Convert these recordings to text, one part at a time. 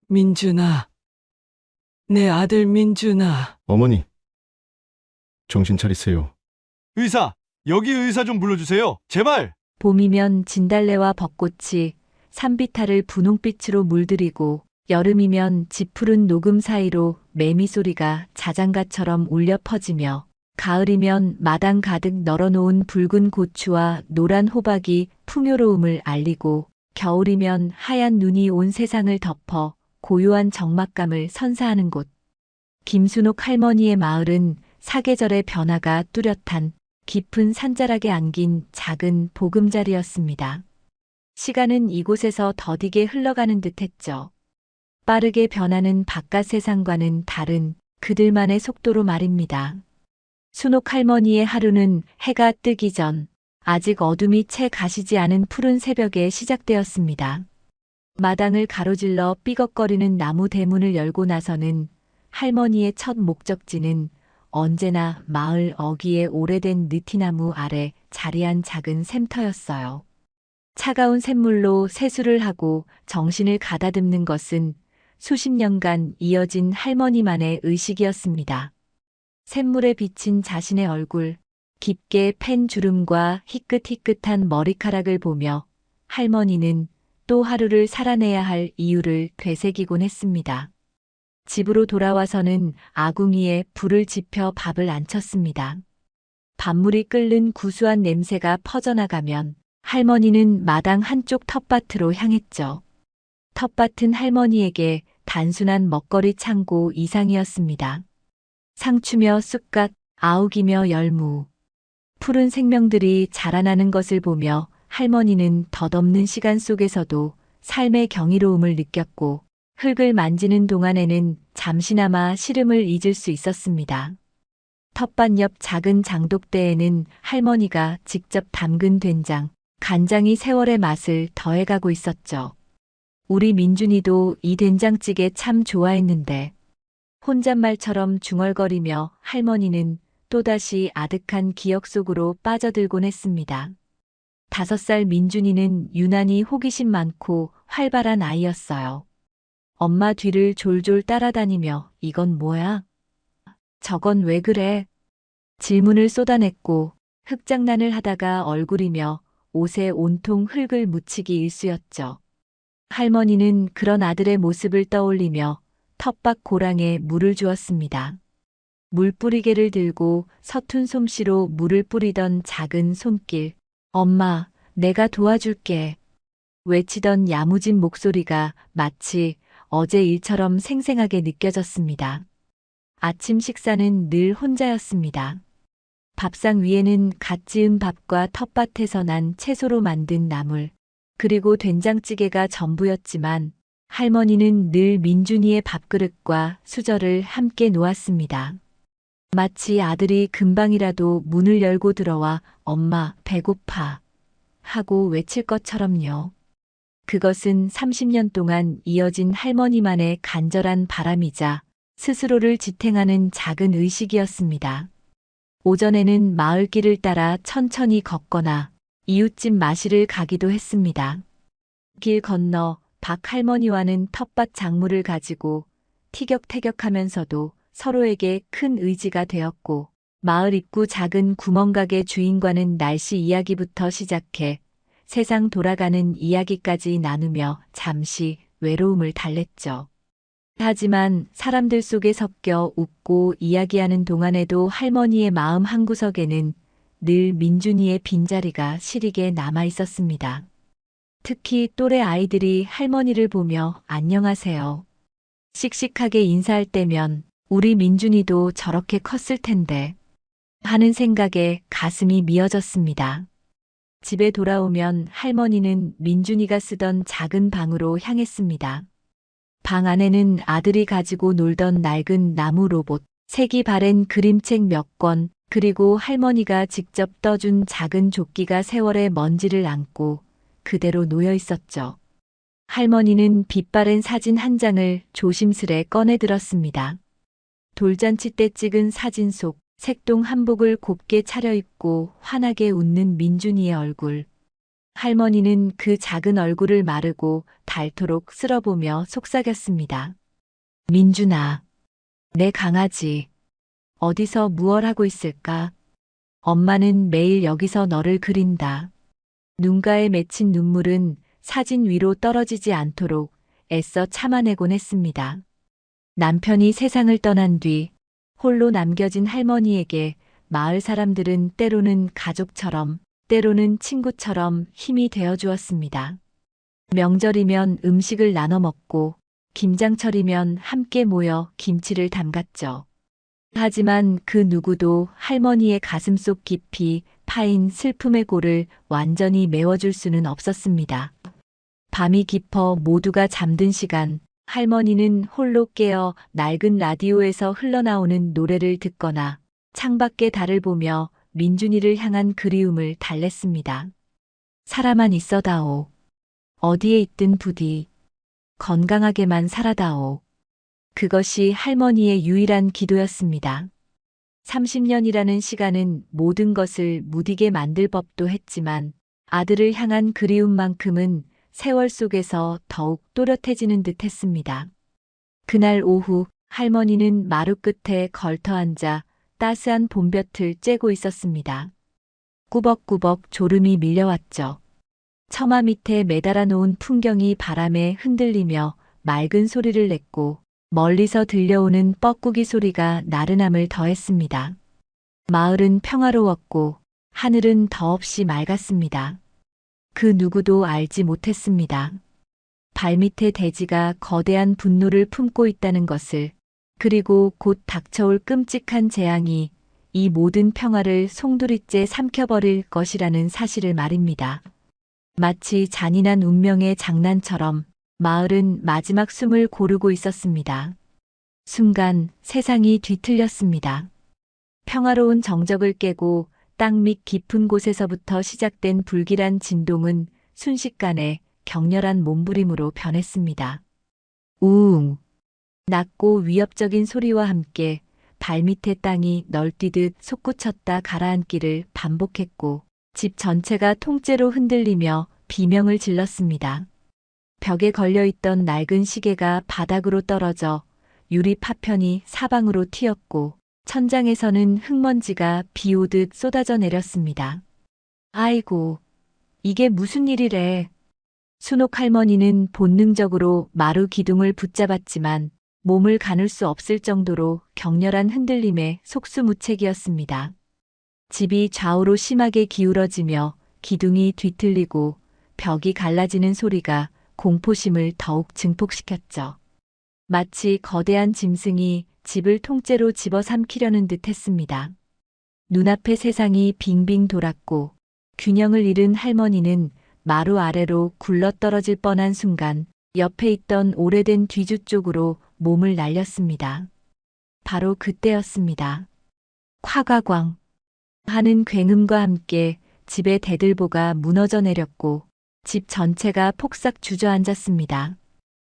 민준아, 내 아들 민준아. 어머니, 정신 차리세요. 의사, 여기 의사 좀 불러주세요. 제발! 봄이면 진달래와 벚꽃이 산비탈을 분홍빛으로 물들이고 여름이면 지푸른 녹음 사이로 매미 소리가 자장가처럼 울려 퍼지며 가을이면 마당 가득 널어놓은 붉은 고추와 노란 호박이 풍요로움을 알리고 겨울이면 하얀 눈이 온 세상을 덮어 고요한 적막감을 선사하는 곳. 김순옥 할머니의 마을은 사계절의 변화가 뚜렷한 깊은 산자락에 안긴 작은 보금자리였습니다. 시간은 이곳에서 더디게 흘러가는 듯했죠. 빠르게 변하는 바깥 세상과는 다른 그들만의 속도로 말입니다. 순옥 할머니의 하루는 해가 뜨기 전 아직 어둠이 채 가시지 않은 푸른 새벽에 시작되었습니다. 마당을 가로질러 삐걱거리는 나무 대문을 열고 나서는 할머니의 첫 목적지는 언제나 마을 어귀에 오래된 느티나무 아래 자리한 작은 샘터였어요. 차가운 샘물로 세수를 하고 정신을 가다듬는 것은 수십 년간 이어진 할머니만의 의식이었습니다. 샘물에 비친 자신의 얼굴, 깊게 팬 주름과 희끗희끗한 머리카락을 보며 할머니는 또 하루를 살아내야 할 이유를 되새기곤 했습니다. 집으로 돌아와서는 아궁이에 불을 지펴 밥을 안쳤습니다. 밥물이 끓는 구수한 냄새가 퍼져나가면 할머니는 마당 한쪽 텃밭으로 향했죠. 텃밭은 할머니에게 단순한 먹거리 창고 이상이었습니다. 상추며 쑥갓, 아욱이며 열무, 푸른 생명들이 자라나는 것을 보며 할머니는 덧없는 시간 속에서도 삶의 경이로움을 느꼈고 흙을 만지는 동안에는 잠시나마 시름을 잊을 수 있었습니다. 텃밭 옆 작은 장독대에는 할머니가 직접 담근 된장, 간장이 세월의 맛을 더해가고 있었죠. 우리 민준이도 이 된장찌개 참 좋아했는데 혼잣말처럼 중얼거리며 할머니는 또다시 아득한 기억 속으로 빠져들곤 했습니다. 5살 민준이는 유난히 호기심 많고 활발한 아이였어요. 엄마 뒤를 졸졸 따라다니며 이건 뭐야? 저건 왜 그래? 질문을 쏟아냈고 흙장난을 하다가 얼굴이며 옷에 온통 흙을 묻히기 일쑤였죠. 할머니는 그런 아들의 모습을 떠올리며 텃밭 고랑에 물을 주었습니다. 물뿌리개를 들고 서툰 솜씨로 물을 뿌리던 작은 손길. 엄마, 내가 도와줄게. 외치던 야무진 목소리가 마치 어제 일처럼 생생하게 느껴졌습니다. 아침 식사는 늘 혼자였습니다. 밥상 위에는 갓 지은 밥과 텃밭에서 난 채소로 만든 나물, 그리고 된장찌개가 전부였지만 할머니는 늘 민준이의 밥그릇과 수저를 함께 놓았습니다. 마치 아들이 금방이라도 문을 열고 들어와 엄마 배고파 하고 외칠 것처럼요. 그것은 30년 동안 이어진 할머니만의 간절한 바람이자 스스로를 지탱하는 작은 의식이었습니다. 오전에는 마을길을 따라 천천히 걷거나 이웃집 마실을 가기도 했습니다. 길 건너 박 할머니와는 텃밭 작물을 가지고 티격태격하면서도 서로에게 큰 의지가 되었고 마을 입구 작은 구멍가게 주인과는 날씨 이야기부터 시작해 세상 돌아가는 이야기까지 나누며 잠시 외로움을 달랬죠. 하지만 사람들 속에 섞여 웃고 이야기하는 동안에도 할머니의 마음 한구석에는 늘 민준이의 빈자리가 시리게 남아 있었습니다. 특히 또래 아이들이 할머니를 보며 안녕하세요. 씩씩하게 인사할 때면 우리 민준이도 저렇게 컸을 텐데 하는 생각에 가슴이 미어졌습니다. 집에 돌아오면 할머니는 민준이가 쓰던 작은 방으로 향했습니다. 방 안에는 아들이 가지고 놀던 낡은 나무 로봇, 색이 바랜 그림책 몇 권, 그리고 할머니가 직접 떠준 작은 조끼가 세월의 먼지를 안고 그대로 놓여 있었죠. 할머니는 빛바랜 사진 한 장을 조심스레 꺼내 들었습니다. 돌잔치 때 찍은 사진 속 색동 한복을 곱게 차려입고 환하게 웃는 민준이의 얼굴. 할머니는 그 작은 얼굴을 마르고 닳도록 쓸어보며 속삭였습니다. 민준아, 내 강아지. 어디서 무얼 하고 있을까? 엄마는 매일 여기서 너를 그린다. 눈가에 맺힌 눈물은 사진 위로 떨어지지 않도록 애써 참아내곤 했습니다. 남편이 세상을 떠난 뒤 홀로 남겨진 할머니에게 마을 사람들은 때로는 가족처럼, 때로는 친구처럼 힘이 되어 주었습니다. 명절이면 음식을 나눠 먹고, 김장철이면 함께 모여 김치를 담갔죠. 하지만 그 누구도 할머니의 가슴속 깊이 파인 슬픔의 골을 완전히 메워줄 수는 없었습니다. 밤이 깊어 모두가 잠든 시간, 할머니는 홀로 깨어 낡은 라디오에서 흘러나오는 노래를 듣거나 창밖의 달을 보며 민준이를 향한 그리움을 달랬습니다. 살아만 있어다오. 어디에 있든 부디 건강하게만 살아다오. 그것이 할머니의 유일한 기도였습니다. 30년이라는 시간은 모든 것을 무디게 만들 법도 했지만 아들을 향한 그리움만큼은 세월 속에서 더욱 또렷해지는 듯 했습니다. 그날 오후 할머니는 마루 끝에 걸터 앉아 따스한 봄볕을 쬐고 있었습니다. 꾸벅꾸벅 졸음이 밀려왔죠. 처마 밑에 매달아 놓은 풍경이 바람에 흔들리며 맑은 소리를 냈고 멀리서 들려오는 뻐꾸기 소리가 나른함을 더했습니다. 마을은 평화로웠고 하늘은 더없이 맑았습니다. 그 누구도 알지 못했습니다. 발밑에 대지가 거대한 분노를 품고 있다는 것을, 그리고 곧 닥쳐올 끔찍한 재앙이 이 모든 평화를 송두리째 삼켜버릴 것이라는 사실을 말입니다. 마치 잔인한 운명의 장난처럼 마을은 마지막 숨을 고르고 있었습니다. 순간 세상이 뒤틀렸습니다. 평화로운 정적을 깨고 땅 밑 깊은 곳에서부터 시작된 불길한 진동은 순식간에 격렬한 몸부림으로 변했습니다. 우웅! 낮고 위협적인 소리와 함께 발밑의 땅이 널뛰듯 솟구쳤다 가라앉기를 반복했고 집 전체가 통째로 흔들리며 비명을 질렀습니다. 벽에 걸려있던 낡은 시계가 바닥으로 떨어져 유리 파편이 사방으로 튀었고 천장에서는 흙먼지가 비 오듯 쏟아져 내렸습니다. 아이고, 이게 무슨 일이래. 순옥 할머니는 본능적으로 마루 기둥을 붙잡았지만 몸을 가눌 수 없을 정도로 격렬한 흔들림에 속수무책이었습니다. 집이 좌우로 심하게 기울어지며 기둥이 뒤틀리고 벽이 갈라지는 소리가 공포심을 더욱 증폭시켰죠. 마치 거대한 짐승이 집을 통째로 집어삼키려는 듯 했습니다. 눈앞의 세상이 빙빙 돌았고 균형을 잃은 할머니는 마루 아래로 굴러떨어질 뻔한 순간 옆에 있던 오래된 뒤주 쪽으로 몸을 날렸습니다. 바로 그때였습니다. 콱과광 하는 굉음과 함께 집의 대들보가 무너져 내렸고 집 전체가 폭삭 주저앉았습니다.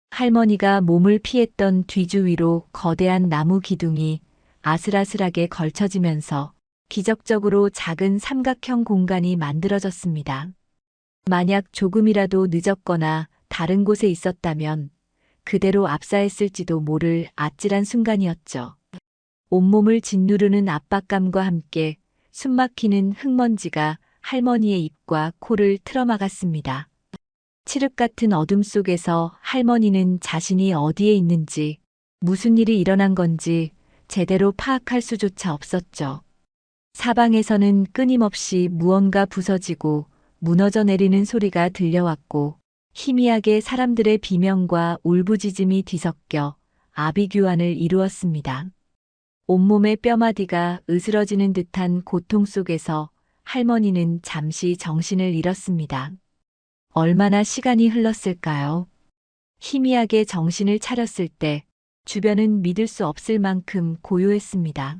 할머니가 몸을 피했던 뒤주 위로 거대한 나무 기둥이 아슬아슬하게 걸쳐지면서 기적적으로 작은 삼각형 공간이 만들어졌습니다. 만약 조금이라도 늦었거나 다른 곳에 있었다면 그대로 압사했을지도 모를 아찔한 순간이었죠. 온몸을 짓누르는 압박감과 함께 숨막히는 흙먼지가 할머니의 입과 코를 틀어막았습니다. 칠흑 같은 어둠 속에서 할머니는 자신이 어디에 있는지, 무슨 일이 일어난 건지 제대로 파악할 수조차 없었죠. 사방에서는 끊임없이 무언가 부서지고 무너져 내리는 소리가 들려왔고 희미하게 사람들의 비명과 울부짖음이 뒤섞여 아비규환을 이루었습니다. 온몸의 뼈마디가 으스러지는 듯한 고통 속에서 할머니는 잠시 정신을 잃었습니다. 얼마나 시간이 흘렀을까요? 희미하게 정신을 차렸을 때 주변은 믿을 수 없을 만큼 고요했습니다.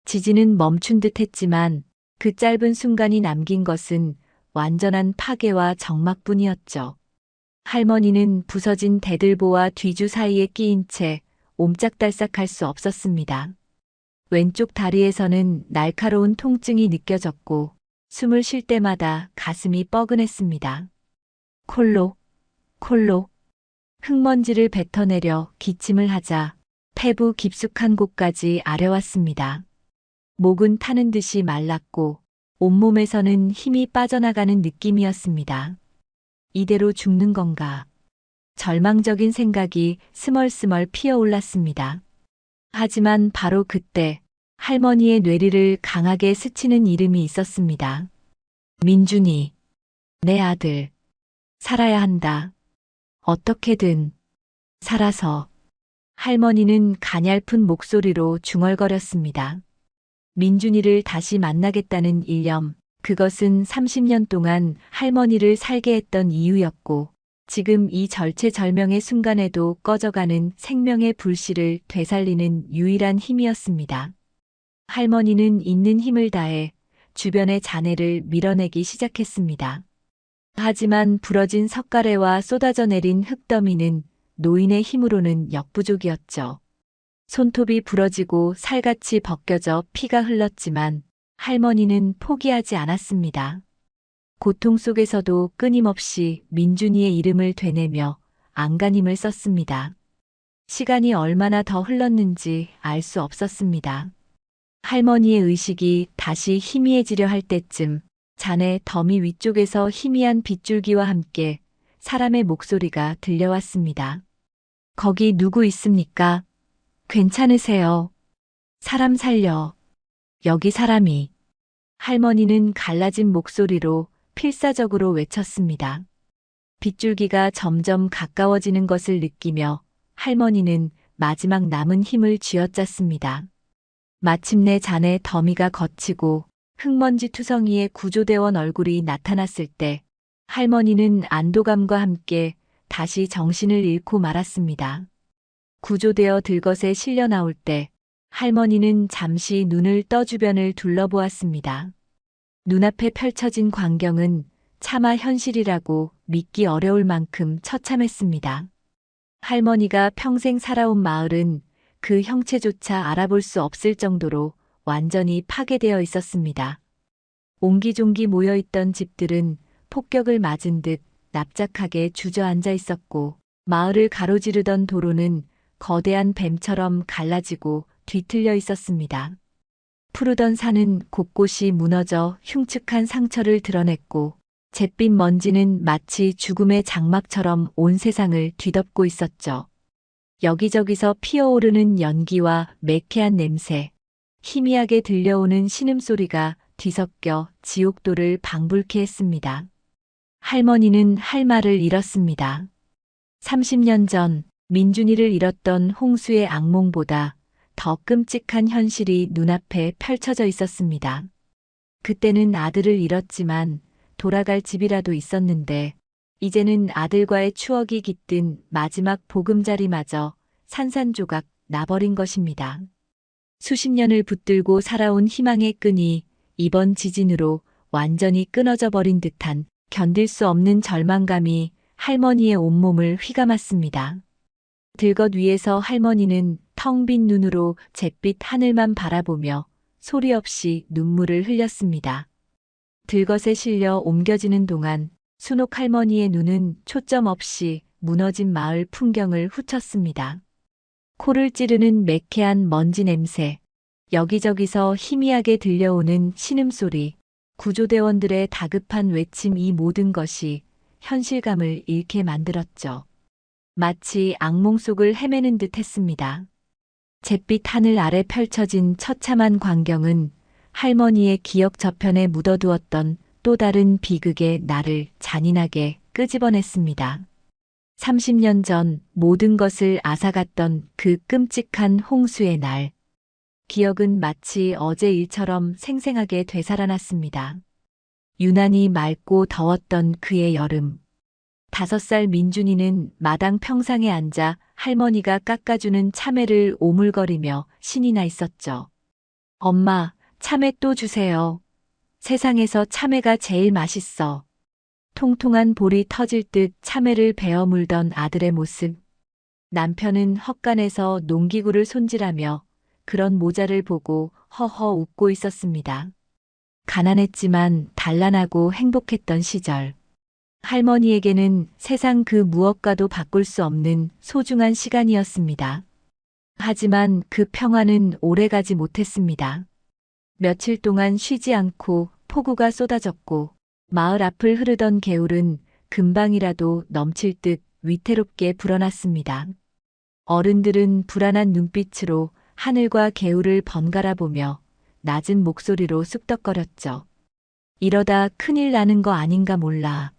지진은 멈춘 듯 했지만 그 짧은 순간이 남긴 것은 완전한 파괴와 적막뿐이었죠. 할머니는 부서진 대들보와 뒤주 사이에 끼인 채 옴짝달싹할 수 없었습니다. 왼쪽 다리에서는 날카로운 통증이 느껴졌고 숨을 쉴 때마다 가슴이 뻐근했습니다. 콜록, 콜록. 흙먼지를 뱉어내려 기침을 하자 폐부 깊숙한 곳까지 아려왔습니다. 목은 타는 듯이 말랐고 온몸에서는 힘이 빠져나가는 느낌이었습니다. 이대로 죽는 건가? 절망적인 생각이 스멀스멀 피어올랐습니다. 하지만 바로 그때 할머니의 뇌리를 강하게 스치는 이름이 있었습니다. 민준이, 내 아들, 살아야 한다. 어떻게든 살아서. 할머니는 가냘픈 목소리로 중얼거렸습니다. 민준이를 다시 만나겠다는 일념, 그것은 30년 동안 할머니를 살게 했던 이유였고, 지금 이 절체절명의 순간에도 꺼져가는 생명의 불씨를 되살리는 유일한 힘이었습니다. 할머니는 있는 힘을 다해 주변의 잔해를 밀어내기 시작했습니다. 하지만 부러진 석가래와 쏟아져 내린 흙더미는 노인의 힘으로는 역부족이었죠. 손톱이 부러지고 살같이 벗겨져 피가 흘렀지만 할머니는 포기하지 않았습니다. 고통 속에서도 끊임없이 민준이의 이름을 되뇌며 안간힘을 썼습니다. 시간이 얼마나 더 흘렀는지 알 수 없었습니다. 할머니의 의식이 다시 희미해지려 할 때쯤 잔해 더미 위쪽에서 희미한 빗줄기와 함께 사람의 목소리가 들려왔습니다. 거기 누구 있습니까? 괜찮으세요? 사람 살려. 여기 사람이. 할머니는 갈라진 목소리로 필사적으로 외쳤습니다. 빗줄기가 점점 가까워지는 것을 느끼며 할머니는 마지막 남은 힘을 쥐어짰습니다. 마침내 잔해 더미가 걷히고 흙먼지 투성이의 구조대원 얼굴이 나타났을 때 할머니는 안도감과 함께 다시 정신을 잃고 말았습니다. 구조되어 들것에 실려 나올 때 할머니는 잠시 눈을 떠 주변을 둘러보았습니다. 눈앞에 펼쳐진 광경은 차마 현실이라고 믿기 어려울 만큼 처참했습니다. 할머니가 평생 살아온 마을은 그 형체조차 알아볼 수 없을 정도로 완전히 파괴되어 있었습니다. 옹기종기 모여있던 집들은 폭격을 맞은 듯 납작하게 주저앉아 있었고 마을을 가로지르던 도로는 거대한 뱀처럼 갈라지고 뒤틀려 있었습니다. 푸르던 산은 곳곳이 무너져 흉측한 상처를 드러냈고 잿빛 먼지는 마치 죽음의 장막처럼 온 세상을 뒤덮고 있었죠. 여기저기서 피어오르는 연기와 매캐한 냄새, 희미하게 들려오는 신음소리가 뒤섞여 지옥도를 방불케 했습니다. 할머니는 할 말을 잃었습니다. 30년 전 민준이를 잃었던 홍수의 악몽보다 더 끔찍한 현실이 눈앞에 펼쳐져 있었습니다. 그때는 아들을 잃었지만 돌아갈 집이라도 있었는데 이제는 아들과의 추억이 깃든 마지막 보금자리마저 산산조각 나버린 것입니다. 수십 년을 붙들고 살아온 희망의 끈이 이번 지진으로 완전히 끊어져 버린 듯한 견딜 수 없는 절망감이 할머니의 온몸을 휘감았습니다. 들것 위에서 할머니는 텅 빈 눈으로 잿빛 하늘만 바라보며 소리 없이 눈물을 흘렸습니다. 들것에 실려 옮겨지는 동안 순옥 할머니의 눈은 초점 없이 무너진 마을 풍경을 훑었습니다. 코를 찌르는 매캐한 먼지 냄새, 여기저기서 희미하게 들려오는 신음소리, 구조대원들의 다급한 외침, 이 모든 것이 현실감을 잃게 만들었죠. 마치 악몽 속을 헤매는 듯 했습니다. 잿빛 하늘 아래 펼쳐진 처참한 광경은 할머니의 기억 저편에 묻어두었던 또 다른 비극의 날을 잔인하게 끄집어냈습니다. 30년 전 모든 것을 앗아갔던 그 끔찍한 홍수의 날. 기억은 마치 어제 일처럼 생생하게 되살아났습니다. 유난히 맑고 더웠던 그의 여름. 5살 민준이는 마당 평상에 앉아 할머니가 깎아주는 참외를 오물거리며 신이 나 있었죠. 엄마, 참외 또 주세요. 세상에서 참외가 제일 맛있어. 통통한 볼이 터질 듯 참외를 베어 물던 아들의 모습. 남편은 헛간에서 농기구를 손질하며 그런 모자를 보고 허허 웃고 있었습니다. 가난했지만 단란하고 행복했던 시절. 할머니에게는 세상 그 무엇과도 바꿀 수 없는 소중한 시간이었습니다. 하지만 그 평화는 오래가지 못했습니다. 며칠 동안 쉬지 않고 폭우가 쏟아졌고 마을 앞을 흐르던 개울은 금방이라도 넘칠 듯 위태롭게 불어났습니다. 어른들은 불안한 눈빛으로 하늘과 개울을 번갈아 보며 낮은 목소리로 쑥덕거렸죠. 이러다 큰일 나는 거 아닌가 몰라.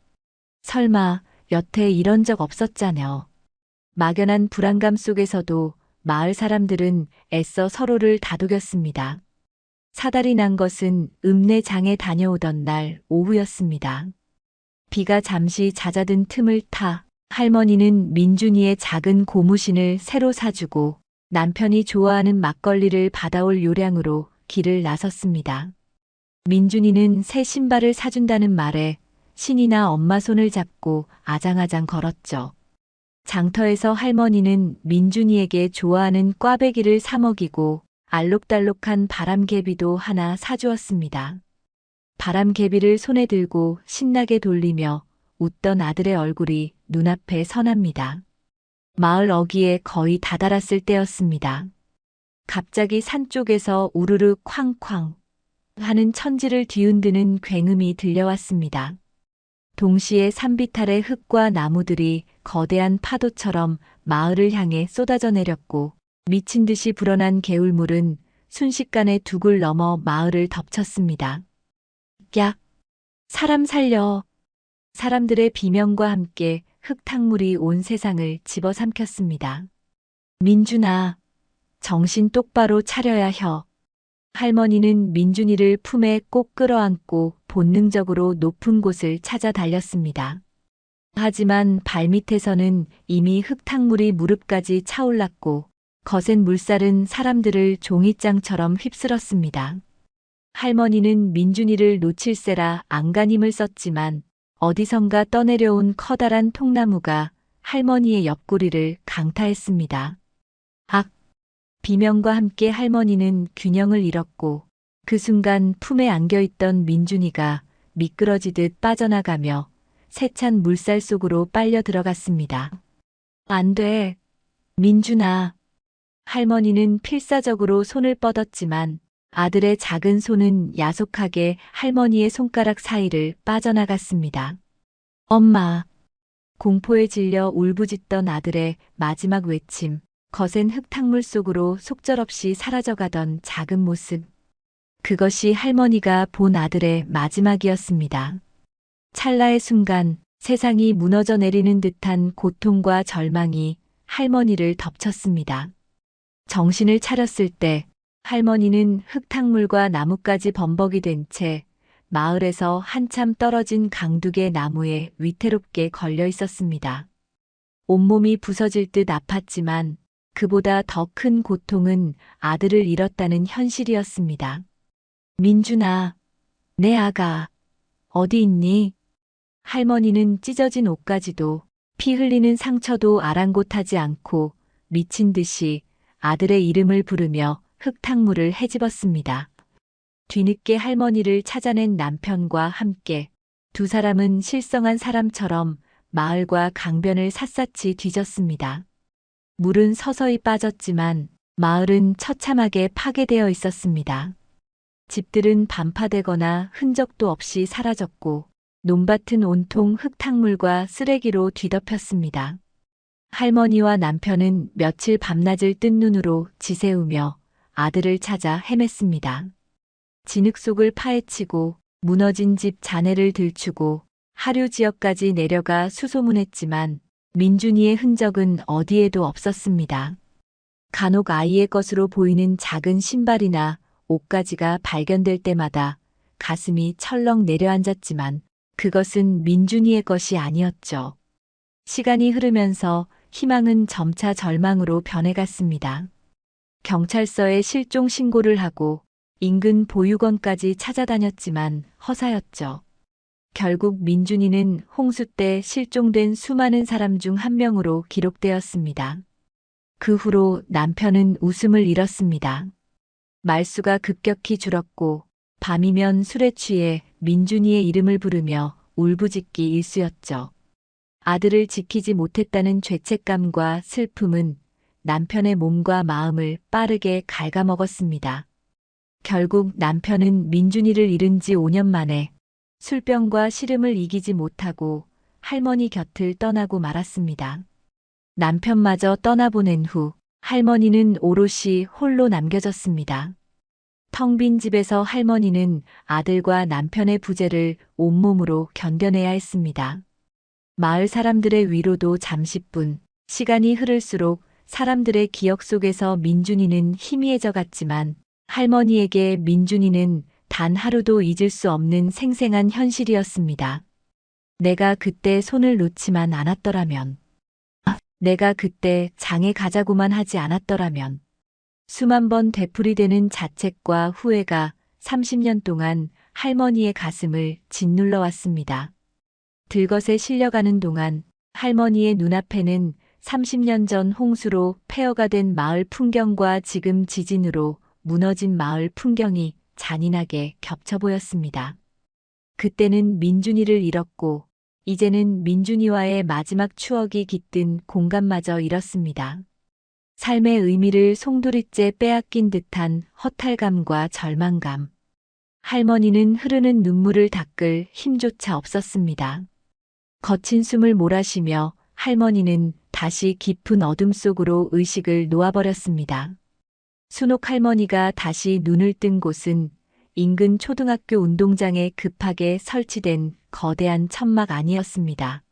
설마 여태 이런 적 없었잖여. 막연한 불안감 속에서도 마을 사람들은 애써 서로를 다독였습니다. 사달이 난 것은 읍내장에 다녀오던 날 오후였습니다. 비가 잠시 잦아든 틈을 타 할머니는 민준이의 작은 고무신을 새로 사주고 남편이 좋아하는 막걸리를 받아올 요량으로 길을 나섰습니다. 민준이는 새 신발을 사준다는 말에 신이나 엄마 손을 잡고 아장아장 걸었죠. 장터에서 할머니는 민준이에게 좋아하는 꽈배기를 사 먹이고 알록달록한 바람개비도 하나 사주었습니다. 바람개비를 손에 들고 신나게 돌리며 웃던 아들의 얼굴이 눈앞에 선합니다. 마을 어귀에 거의 다다랐을 때였습니다. 갑자기 산 쪽에서 우르르 쾅쾅 하는 천지를 뒤흔드는 굉음이 들려왔습니다. 동시에 산비탈의 흙과 나무들이 거대한 파도처럼 마을을 향해 쏟아져 내렸고 미친 듯이 불어난 개울물은 순식간에 둑을 넘어 마을을 덮쳤습니다. 야! 사람 살려! 사람들의 비명과 함께 흙탕물이 온 세상을 집어삼켰습니다. 민준아, 정신 똑바로 차려야 혀. 할머니는 민준이를 품에 꼭 끌어안고 본능적으로 높은 곳을 찾아 달렸습니다. 하지만 발밑에서는 이미 흙탕물이 무릎까지 차올랐고 거센 물살은 사람들을 종이장처럼 휩쓸었습니다. 할머니는 민준이를 놓칠세라 안간힘을 썼지만 어디선가 떠내려온 커다란 통나무가 할머니의 옆구리를 강타했습니다. 악! 비명과 함께 할머니는 균형을 잃었고 그 순간 품에 안겨있던 민준이가 미끄러지듯 빠져나가며 세찬 물살 속으로 빨려 들어갔습니다. 안 돼. 민준아. 할머니는 필사적으로 손을 뻗었지만 아들의 작은 손은 야속하게 할머니의 손가락 사이를 빠져나갔습니다. 엄마. 공포에 질려 울부짖던 아들의 마지막 외침, 거센 흙탕물 속으로 속절없이 사라져가던 작은 모습. 그것이 할머니가 본 아들의 마지막이었습니다. 찰나의 순간 세상이 무너져 내리는 듯한 고통과 절망이 할머니를 덮쳤습니다. 정신을 차렸을 때 할머니는 흙탕물과 나뭇가지 범벅이 된 채 마을에서 한참 떨어진 강둑의 나무에 위태롭게 걸려 있었습니다. 온몸이 부서질 듯 아팠지만 그보다 더 큰 고통은 아들을 잃었다는 현실이었습니다. 민준아, 내 아가, 어디 있니? 할머니는 찢어진 옷가지도 피 흘리는 상처도 아랑곳하지 않고 미친 듯이 아들의 이름을 부르며 흙탕물을 헤집었습니다. 뒤늦게 할머니를 찾아낸 남편과 함께 두 사람은 실성한 사람처럼 마을과 강변을 샅샅이 뒤졌습니다. 물은 서서히 빠졌지만 마을은 처참하게 파괴되어 있었습니다. 집들은 반파되거나 흔적도 없이 사라졌고 논밭은 온통 흙탕물과 쓰레기로 뒤덮였습니다. 할머니와 남편은 며칠 밤낮을 뜬 눈으로 지새우며 아들을 찾아 헤맸습니다. 진흙 속을 파헤치고 무너진 집 잔해를 들추고 하류 지역까지 내려가 수소문했지만 민준이의 흔적은 어디에도 없었습니다. 간혹 아이의 것으로 보이는 작은 신발이나 옷가지가 발견될 때마다 가슴이 철렁 내려앉았지만 그것은 민준이의 것이 아니었죠. 시간이 흐르면서 희망은 점차 절망으로 변해갔습니다. 경찰서에 실종 신고를 하고 인근 보육원까지 찾아다녔지만 허사였죠. 결국 민준이는 홍수 때 실종된 수많은 사람 중 한 명으로 기록되었습니다. 그 후로 남편은 웃음을 잃었습니다. 말수가 급격히 줄었고 밤이면 술에 취해 민준이의 이름을 부르며 울부짖기 일쑤였죠. 아들을 지키지 못했다는 죄책감과 슬픔은 남편의 몸과 마음을 빠르게 갉아먹었습니다. 결국 남편은 민준이를 잃은 지 5년 만에 술병과 시름을 이기지 못하고 할머니 곁을 떠나고 말았습니다. 남편마저 떠나보낸 후 할머니는 오롯이 홀로 남겨졌습니다. 텅 빈 집에서 할머니는 아들과 남편의 부재를 온몸으로 견뎌내야 했습니다. 마을 사람들의 위로도 잠시뿐, 시간이 흐를수록 사람들의 기억 속에서 민준이는 희미해져 갔지만 할머니에게 민준이는 단 하루도 잊을 수 없는 생생한 현실이었습니다. 내가 그때 손을 놓지만 않았더라면, 내가 그때 장에 가자고만 하지 않았더라면, 수만 번 되풀이되는 자책과 후회가 30년 동안 할머니의 가슴을 짓눌러 왔습니다. 들것에 실려가는 동안 할머니의 눈앞에는 30년 전 홍수로 폐허가 된 마을 풍경과 지금 지진으로 무너진 마을 풍경이 잔인하게 겹쳐 보였습니다. 그때는 민준이를 잃었고 이제는 민준이와의 마지막 추억이 깃든 공간마저 잃었습니다. 삶의 의미를 송두리째 빼앗긴 듯한 허탈감과 절망감. 할머니는 흐르는 눈물을 닦을 힘조차 없었습니다. 거친 숨을 몰아쉬며 할머니는 다시 깊은 어둠 속으로 의식을 놓아버렸습니다. 순옥 할머니가 다시 눈을 뜬 곳은 인근 초등학교 운동장에 급하게 설치된 거대한 천막 안이었습니다.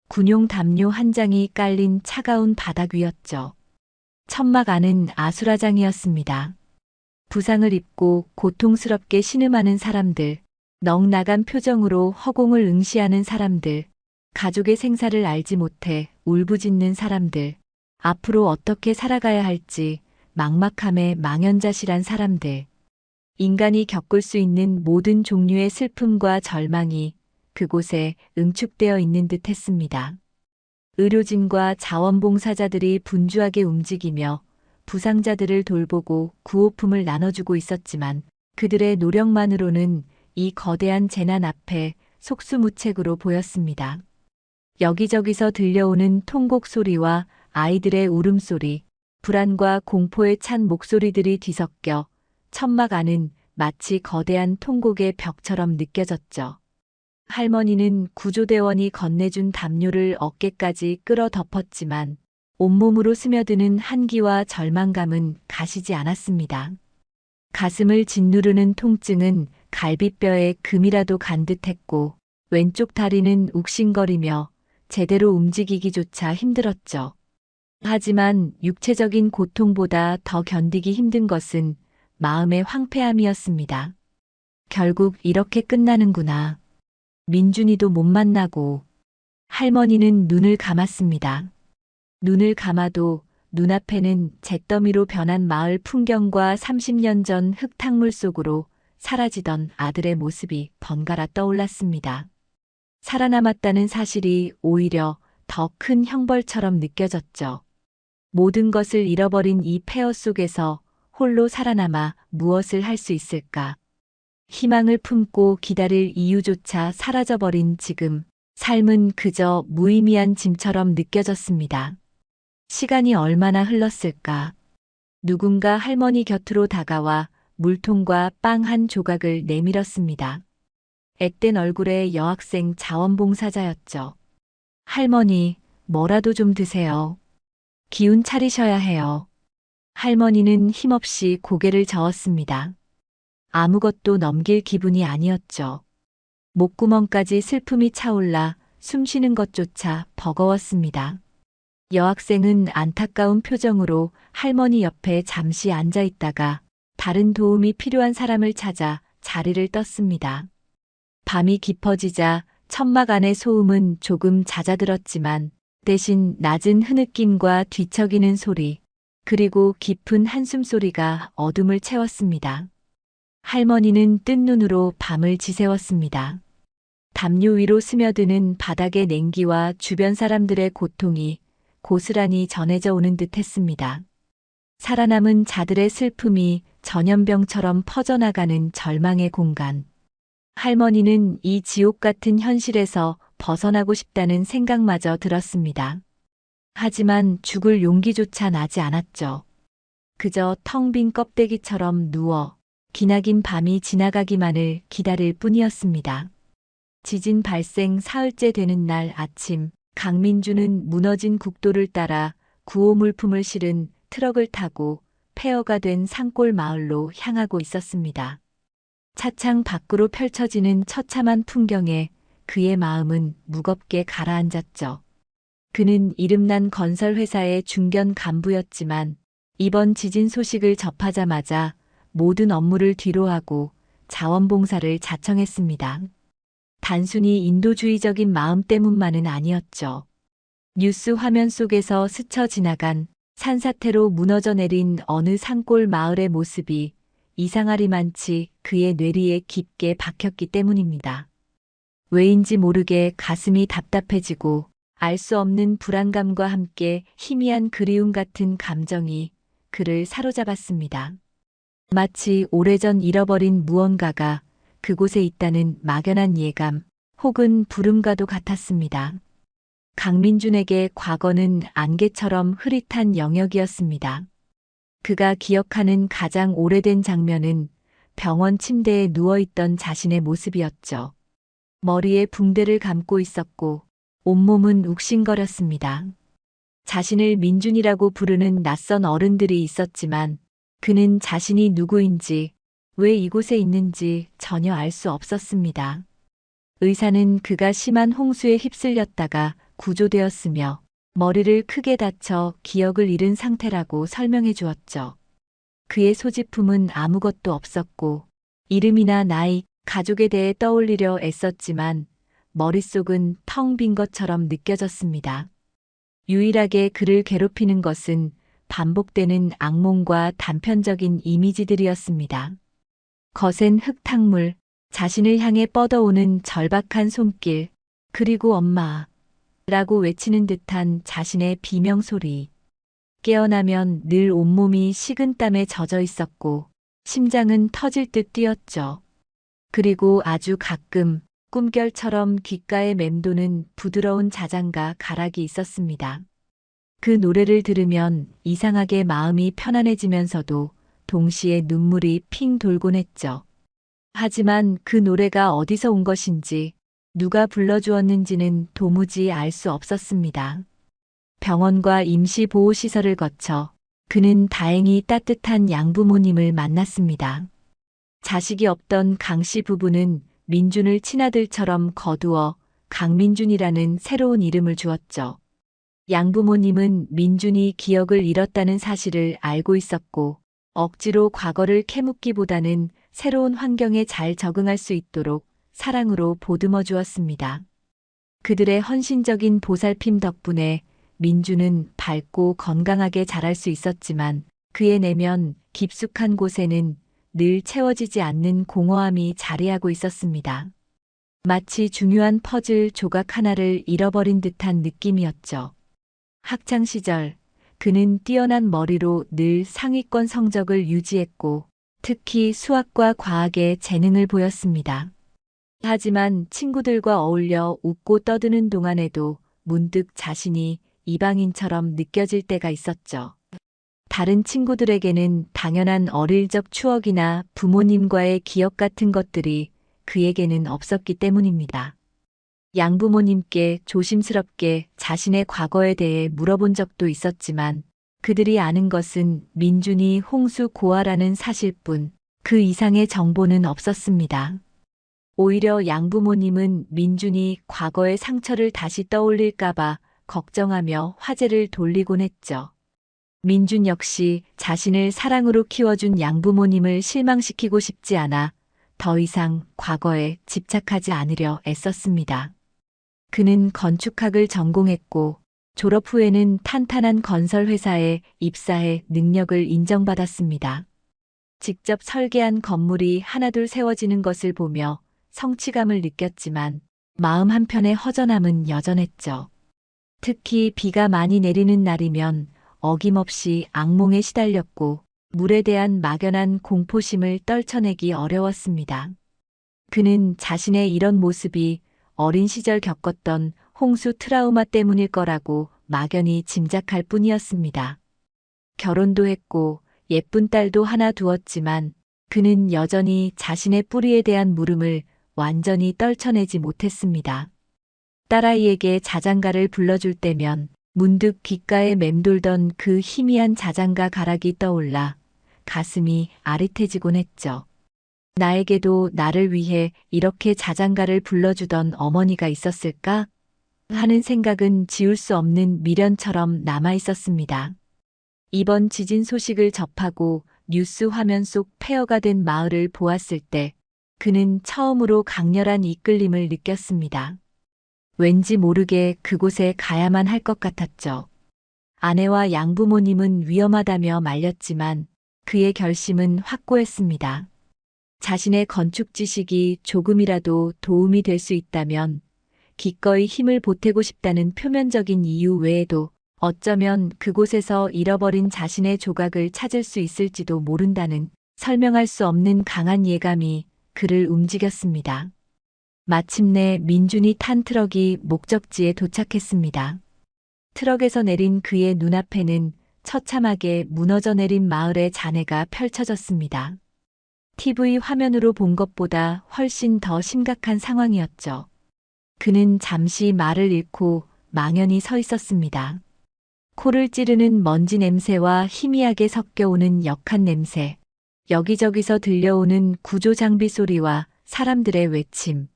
군용 담요 한 장이 깔린 차가운 바닥 위였죠. 천막 안은 아수라장이었습니다. 부상을 입고 고통스럽게 신음하는 사람들, 넋나간 표정으로 허공을 응시하는 사람들, 가족의 생사를 알지 못해 울부짖는 사람들, 앞으로 어떻게 살아가야 할지 막막함에 망연자실한 사람들, 인간이 겪을 수 있는 모든 종류의 슬픔과 절망이 그곳에 응축되어 있는 듯 했습니다. 의료진과 자원봉사자들이 분주하게 움직이며 부상자들을 돌보고 구호품을 나눠주고 있었지만 그들의 노력만으로는 이 거대한 재난 앞에 속수무책으로 보였습니다. 여기저기서 들려오는 통곡 소리와 아이들의 울음소리, 불안과 공포에 찬 목소리들이 뒤섞여 천막 안은 마치 거대한 통곡의 벽처럼 느껴졌죠. 할머니는 구조대원이 건네준 담요를 어깨까지 끌어 덮었지만 온몸으로 스며드는 한기와 절망감은 가시지 않았습니다. 가슴을 짓누르는 통증은 갈비뼈에 금이라도 간 듯했고 왼쪽 다리는 욱신거리며 제대로 움직이기조차 힘들었죠. 하지만 육체적인 고통보다 더 견디기 힘든 것은 마음의 황폐함이었습니다. 결국 이렇게 끝나는구나. 민준이도 못 만나고. 할머니는 눈을 감았습니다. 눈을 감아도 눈앞에는 잿더미로 변한 마을 풍경과 30년 전 흙탕물 속으로 사라지던 아들의 모습이 번갈아 떠올랐습니다. 살아남았다는 사실이 오히려 더 큰 형벌처럼 느껴졌죠. 모든 것을 잃어버린 이 폐허 속에서 홀로 살아남아 무엇을 할 수 있을까? 희망을 품고 기다릴 이유조차 사라져버린 지금, 삶은 그저 무의미한 짐처럼 느껴졌습니다. 시간이 얼마나 흘렀을까? 누군가 할머니 곁으로 다가와 물통과 빵 한 조각을 내밀었습니다. 앳된 얼굴의 여학생 자원봉사자였죠. 할머니, 뭐라도 좀 드세요. 기운 차리셔야 해요. 할머니는 힘없이 고개를 저었습니다. 아무것도 넘길 기분이 아니었죠. 목구멍까지 슬픔이 차올라 숨쉬는 것조차 버거웠습니다. 여학생은 안타까운 표정으로 할머니 옆에 잠시 앉아 있다가 다른 도움이 필요한 사람을 찾아 자리를 떴습니다. 밤이 깊어지자 천막 안의 소음은 조금 잦아들었지만 대신 낮은 흐느낌과 뒤척이는 소리, 그리고 깊은 한숨 소리가 어둠을 채웠습니다. 할머니는 뜬 눈으로 밤을 지새웠습니다. 담요 위로 스며드는 바닥의 냉기와 주변 사람들의 고통이 고스란히 전해져 오는 듯 했습니다. 살아남은 자들의 슬픔이 전염병처럼 퍼져나가는 절망의 공간. 할머니는 이 지옥 같은 현실에서 벗어나고 싶다는 생각마저 들었습니다. 하지만 죽을 용기조차 나지 않았죠. 그저 텅 빈 껍데기처럼 누워 기나긴 밤이 지나가기만을 기다릴 뿐이었습니다. 지진 발생 사흘째 되는 날 아침, 강민주는 무너진 국도를 따라 구호물품을 실은 트럭을 타고 폐허가 된 산골 마을로 향하고 있었습니다. 차창 밖으로 펼쳐지는 처참한 풍경에 그의 마음은 무겁게 가라앉았죠. 그는 이름난 건설회사의 중견 간부였지만 이번 지진 소식을 접하자마자 모든 업무를 뒤로하고 자원봉사를 자청했습니다. 단순히 인도주의적인 마음 때문만은 아니었죠. 뉴스 화면 속에서 스쳐 지나간 산사태로 무너져 내린 어느 산골 마을의 모습이 이상하리만치 그의 뇌리에 깊게 박혔기 때문입니다. 왜인지 모르게 가슴이 답답해지고 알 수 없는 불안감과 함께 희미한 그리움 같은 감정이 그를 사로잡았습니다. 마치 오래전 잃어버린 무언가가 그곳에 있다는 막연한 예감 혹은 부름과도 같았습니다. 강민준에게 과거는 안개처럼 흐릿한 영역이었습니다. 그가 기억하는 가장 오래된 장면은 병원 침대에 누워있던 자신의 모습이었죠. 머리에 붕대를 감고 있었고 온몸은 욱신거렸습니다. 자신을 민준이라고 부르는 낯선 어른들이 있었지만 그는 자신이 누구인지 왜 이곳에 있는지 전혀 알 수 없었습니다. 의사는 그가 심한 홍수에 휩쓸렸다가 구조되었으며 머리를 크게 다쳐 기억을 잃은 상태라고 설명해 주었죠. 그의 소지품은 아무것도 없었고 이름이나 나이, 가족에 대해 떠올리려 애썼지만 머릿속은 텅 빈 것처럼 느껴졌습니다. 유일하게 그를 괴롭히는 것은 반복되는 악몽과 단편적인 이미지들이었습니다. 거센 흙탕물, 자신을 향해 뻗어오는 절박한 손길, 그리고 엄마 라고 외치는 듯한 자신의 비명소리. 깨어나면 늘 온몸이 식은땀에 젖어 있었고 심장은 터질 듯 뛰었죠. 그리고 아주 가끔 꿈결처럼 귓가에 맴도는 부드러운 자장가 가락이 있었습니다. 그 노래를 들으면 이상하게 마음이 편안해지면서도 동시에 눈물이 핑 돌곤 했죠. 하지만 그 노래가 어디서 온 것인지 누가 불러주었는지는 도무지 알 수 없었습니다. 병원과 임시보호시설을 거쳐 그는 다행히 따뜻한 양부모님을 만났습니다. 자식이 없던 강씨 부부는 민준을 친아들처럼 거두어 강민준이라는 새로운 이름을 주었죠. 양부모님은 민준이 기억을 잃었다는 사실을 알고 있었고 억지로 과거를 캐묻기보다는 새로운 환경에 잘 적응할 수 있도록 사랑으로 보듬어 주었습니다. 그들의 헌신적인 보살핌 덕분에 민준은 밝고 건강하게 자랄 수 있었지만 그의 내면 깊숙한 곳에는 늘 채워지지 않는 공허함이 자리하고 있었습니다. 마치 중요한 퍼즐 조각 하나를 잃어버린 듯한 느낌이었죠. 학창 시절 그는 뛰어난 머리로 늘 상위권 성적을 유지했고 특히 수학과 과학에 재능을 보였습니다. 하지만 친구들과 어울려 웃고 떠드는 동안에도 문득 자신이 이방인처럼 느껴질 때가 있었죠. 다른 친구들에게는 당연한 어릴 적 추억이나 부모님과의 기억 같은 것들이 그에게는 없었기 때문입니다. 양부모님께 조심스럽게 자신의 과거에 대해 물어본 적도 있었지만 그들이 아는 것은 민준이 홍수 고아라는 사실뿐 그 이상의 정보는 없었습니다. 오히려 양부모님은 민준이 과거의 상처를 다시 떠올릴까봐 걱정하며 화제를 돌리곤 했죠. 민준 역시 자신을 사랑으로 키워준 양부모님을 실망시키고 싶지 않아 더 이상 과거에 집착하지 않으려 애썼습니다. 그는 건축학을 전공했고 졸업 후에는 탄탄한 건설회사에 입사해 능력을 인정받았습니다. 직접 설계한 건물이 하나둘 세워지는 것을 보며 성취감을 느꼈지만 마음 한편의 허전함은 여전했죠. 특히 비가 많이 내리는 날이면 어김없이 악몽에 시달렸고 물에 대한 막연한 공포심을 떨쳐내기 어려웠습니다. 그는 자신의 이런 모습이 어린 시절 겪었던 홍수 트라우마 때문일 거라고 막연히 짐작할 뿐이었습니다. 결혼도 했고 예쁜 딸도 하나 두었지만 그는 여전히 자신의 뿌리에 대한 물음을 완전히 떨쳐내지 못했습니다. 딸아이에게 자장가를 불러줄 때면 문득 귓가에 맴돌던 그 희미한 자장가 가락이 떠올라 가슴이 아릿해지곤 했죠. 나에게도 나를 위해 이렇게 자장가를 불러주던 어머니가 있었을까? 하는 생각은 지울 수 없는 미련처럼 남아 있었습니다. 이번 지진 소식을 접하고 뉴스 화면 속 폐허가 된 마을을 보았을 때 그는 처음으로 강렬한 이끌림을 느꼈습니다. 왠지 모르게 그곳에 가야만 할 것 같았죠. 아내와 양부모님은 위험하다며 말렸지만 그의 결심은 확고했습니다. 자신의 건축 지식이 조금이라도 도움이 될 수 있다면 기꺼이 힘을 보태고 싶다는 표면적인 이유 외에도 어쩌면 그곳에서 잃어버린 자신의 조각을 찾을 수 있을지도 모른다는 설명할 수 없는 강한 예감이 그를 움직였습니다. 마침내 민준이 탄 트럭이 목적지에 도착했습니다. 트럭에서 내린 그의 눈앞에는 처참하게 무너져 내린 마을의 잔해가 펼쳐졌습니다. TV 화면으로 본 것보다 훨씬 더 심각한 상황이었죠. 그는 잠시 말을 잃고 망연히 서 있었습니다. 코를 찌르는 먼지 냄새와 희미하게 섞여오는 역한 냄새, 여기저기서 들려오는 구조 장비 소리와 사람들의 외침.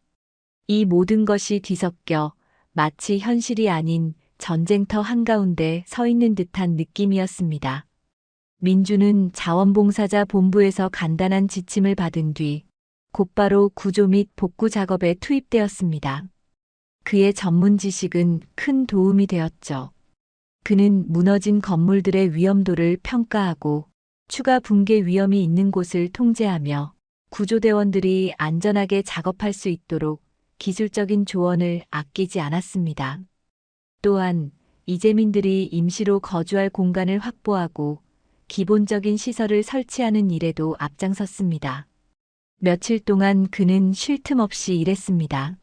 이 모든 것이 뒤섞여 마치 현실이 아닌 전쟁터 한가운데 서 있는 듯한 느낌이었습니다. 민주는 자원봉사자 본부에서 간단한 지침을 받은 뒤 곧바로 구조 및 복구 작업에 투입되었습니다. 그의 전문 지식은 큰 도움이 되었죠. 그는 무너진 건물들의 위험도를 평가하고 추가 붕괴 위험이 있는 곳을 통제하며 구조대원들이 안전하게 작업할 수 있도록 기술적인 조언을 아끼지 않았습니다. 또한 이재민들이 임시로 거주할 공간을 확보하고 기본적인 시설을 설치하는 일에도 앞장섰습니다. 며칠 동안 그는 쉴 틈 없이 일했습니다.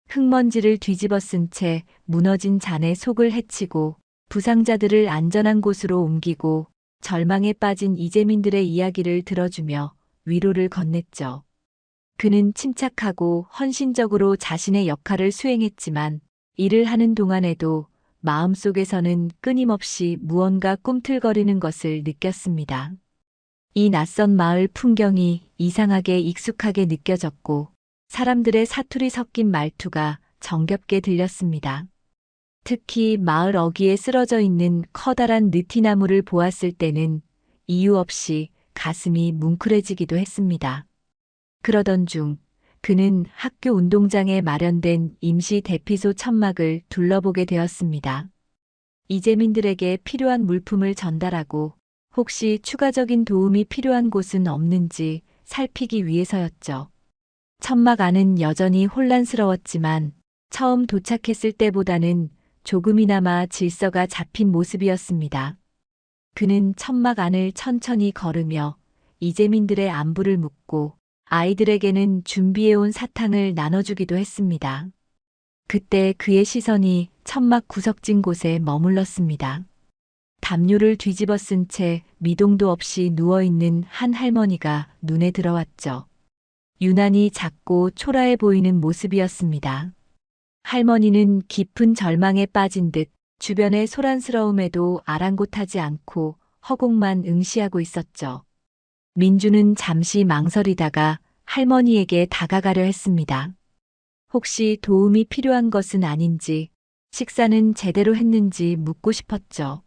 흙먼지를 뒤집어 쓴 채 무너진 잔의 속을 헤치고 부상자들을 안전한 곳으로 옮기고 절망에 빠진 이재민들의 이야기를 들어주며 위로를 건넸죠. 그는 침착하고 헌신적으로 자신의 역할을 수행했지만 일을 하는 동안에도 마음속에서는 끊임없이 무언가 꿈틀거리는 것을 느꼈습니다. 이 낯선 마을 풍경이 이상하게 익숙하게 느껴졌고 사람들의 사투리 섞인 말투가 정겹게 들렸습니다. 특히 마을 어귀에 쓰러져 있는 커다란 느티나무를 보았을 때는 이유 없이 가슴이 뭉클해지기도 했습니다. 그러던 중 그는 학교 운동장에 마련된 임시 대피소 천막을 둘러보게 되었습니다. 이재민들에게 필요한 물품을 전달하고 혹시 추가적인 도움이 필요한 곳은 없는지 살피기 위해서였죠. 천막 안은 여전히 혼란스러웠지만 처음 도착했을 때보다는 조금이나마 질서가 잡힌 모습이었습니다. 그는 천막 안을 천천히 걸으며 이재민들의 안부를 묻고 아이들에게는 준비해온 사탕을 나눠주기도 했습니다. 그때 그의 시선이 천막 구석진 곳에 머물렀습니다. 담요를 뒤집어 쓴 채 미동도 없이 누워있는 한 할머니가 눈에 들어왔죠. 유난히 작고 초라해 보이는 모습이었습니다. 할머니는 깊은 절망에 빠진 듯 주변의 소란스러움에도 아랑곳하지 않고 허공만 응시하고 있었죠. 민주는 잠시 망설이다가 할머니에게 다가가려 했습니다. 혹시 도움이 필요한 것은 아닌지, 식사는 제대로 했는지 묻고 싶었죠.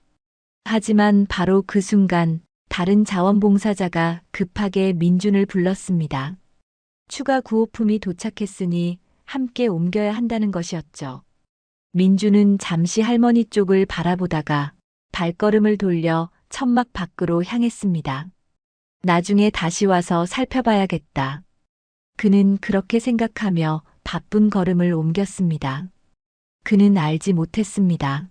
하지만 바로 그 순간 다른 자원봉사자가 급하게 민준을 불렀습니다. 추가 구호품이 도착했으니 함께 옮겨야 한다는 것이었죠. 민주는 잠시 할머니 쪽을 바라보다가 발걸음을 돌려 천막 밖으로 향했습니다. 나중에 다시 와서 살펴봐야겠다. 그는 그렇게 생각하며 바쁜 걸음을 옮겼습니다. 그는 알지 못했습니다.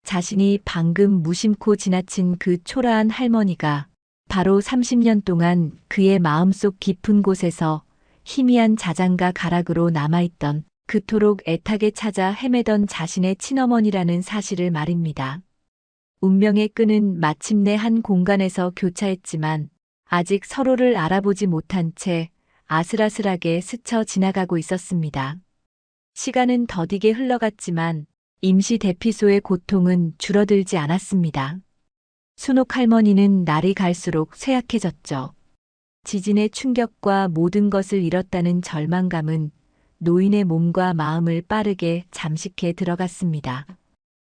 자신이 방금 무심코 지나친 그 초라한 할머니가 바로 30년 동안 그의 마음속 깊은 곳에서 희미한 자장가 가락으로 남아있던, 그토록 애타게 찾아 헤매던 자신의 친어머니라는 사실을 말입니다. 운명의 끈은 마침내 한 공간에서 교차했지만 아직 서로를 알아보지 못한 채 아슬아슬하게 스쳐 지나가고 있었습니다. 시간은 더디게 흘러갔지만 임시 대피소의 고통은 줄어들지 않았습니다. 순옥 할머니는 날이 갈수록 쇠약해졌죠. 지진의 충격과 모든 것을 잃었다는 절망감은 노인의 몸과 마음을 빠르게 잠식해 들어갔습니다.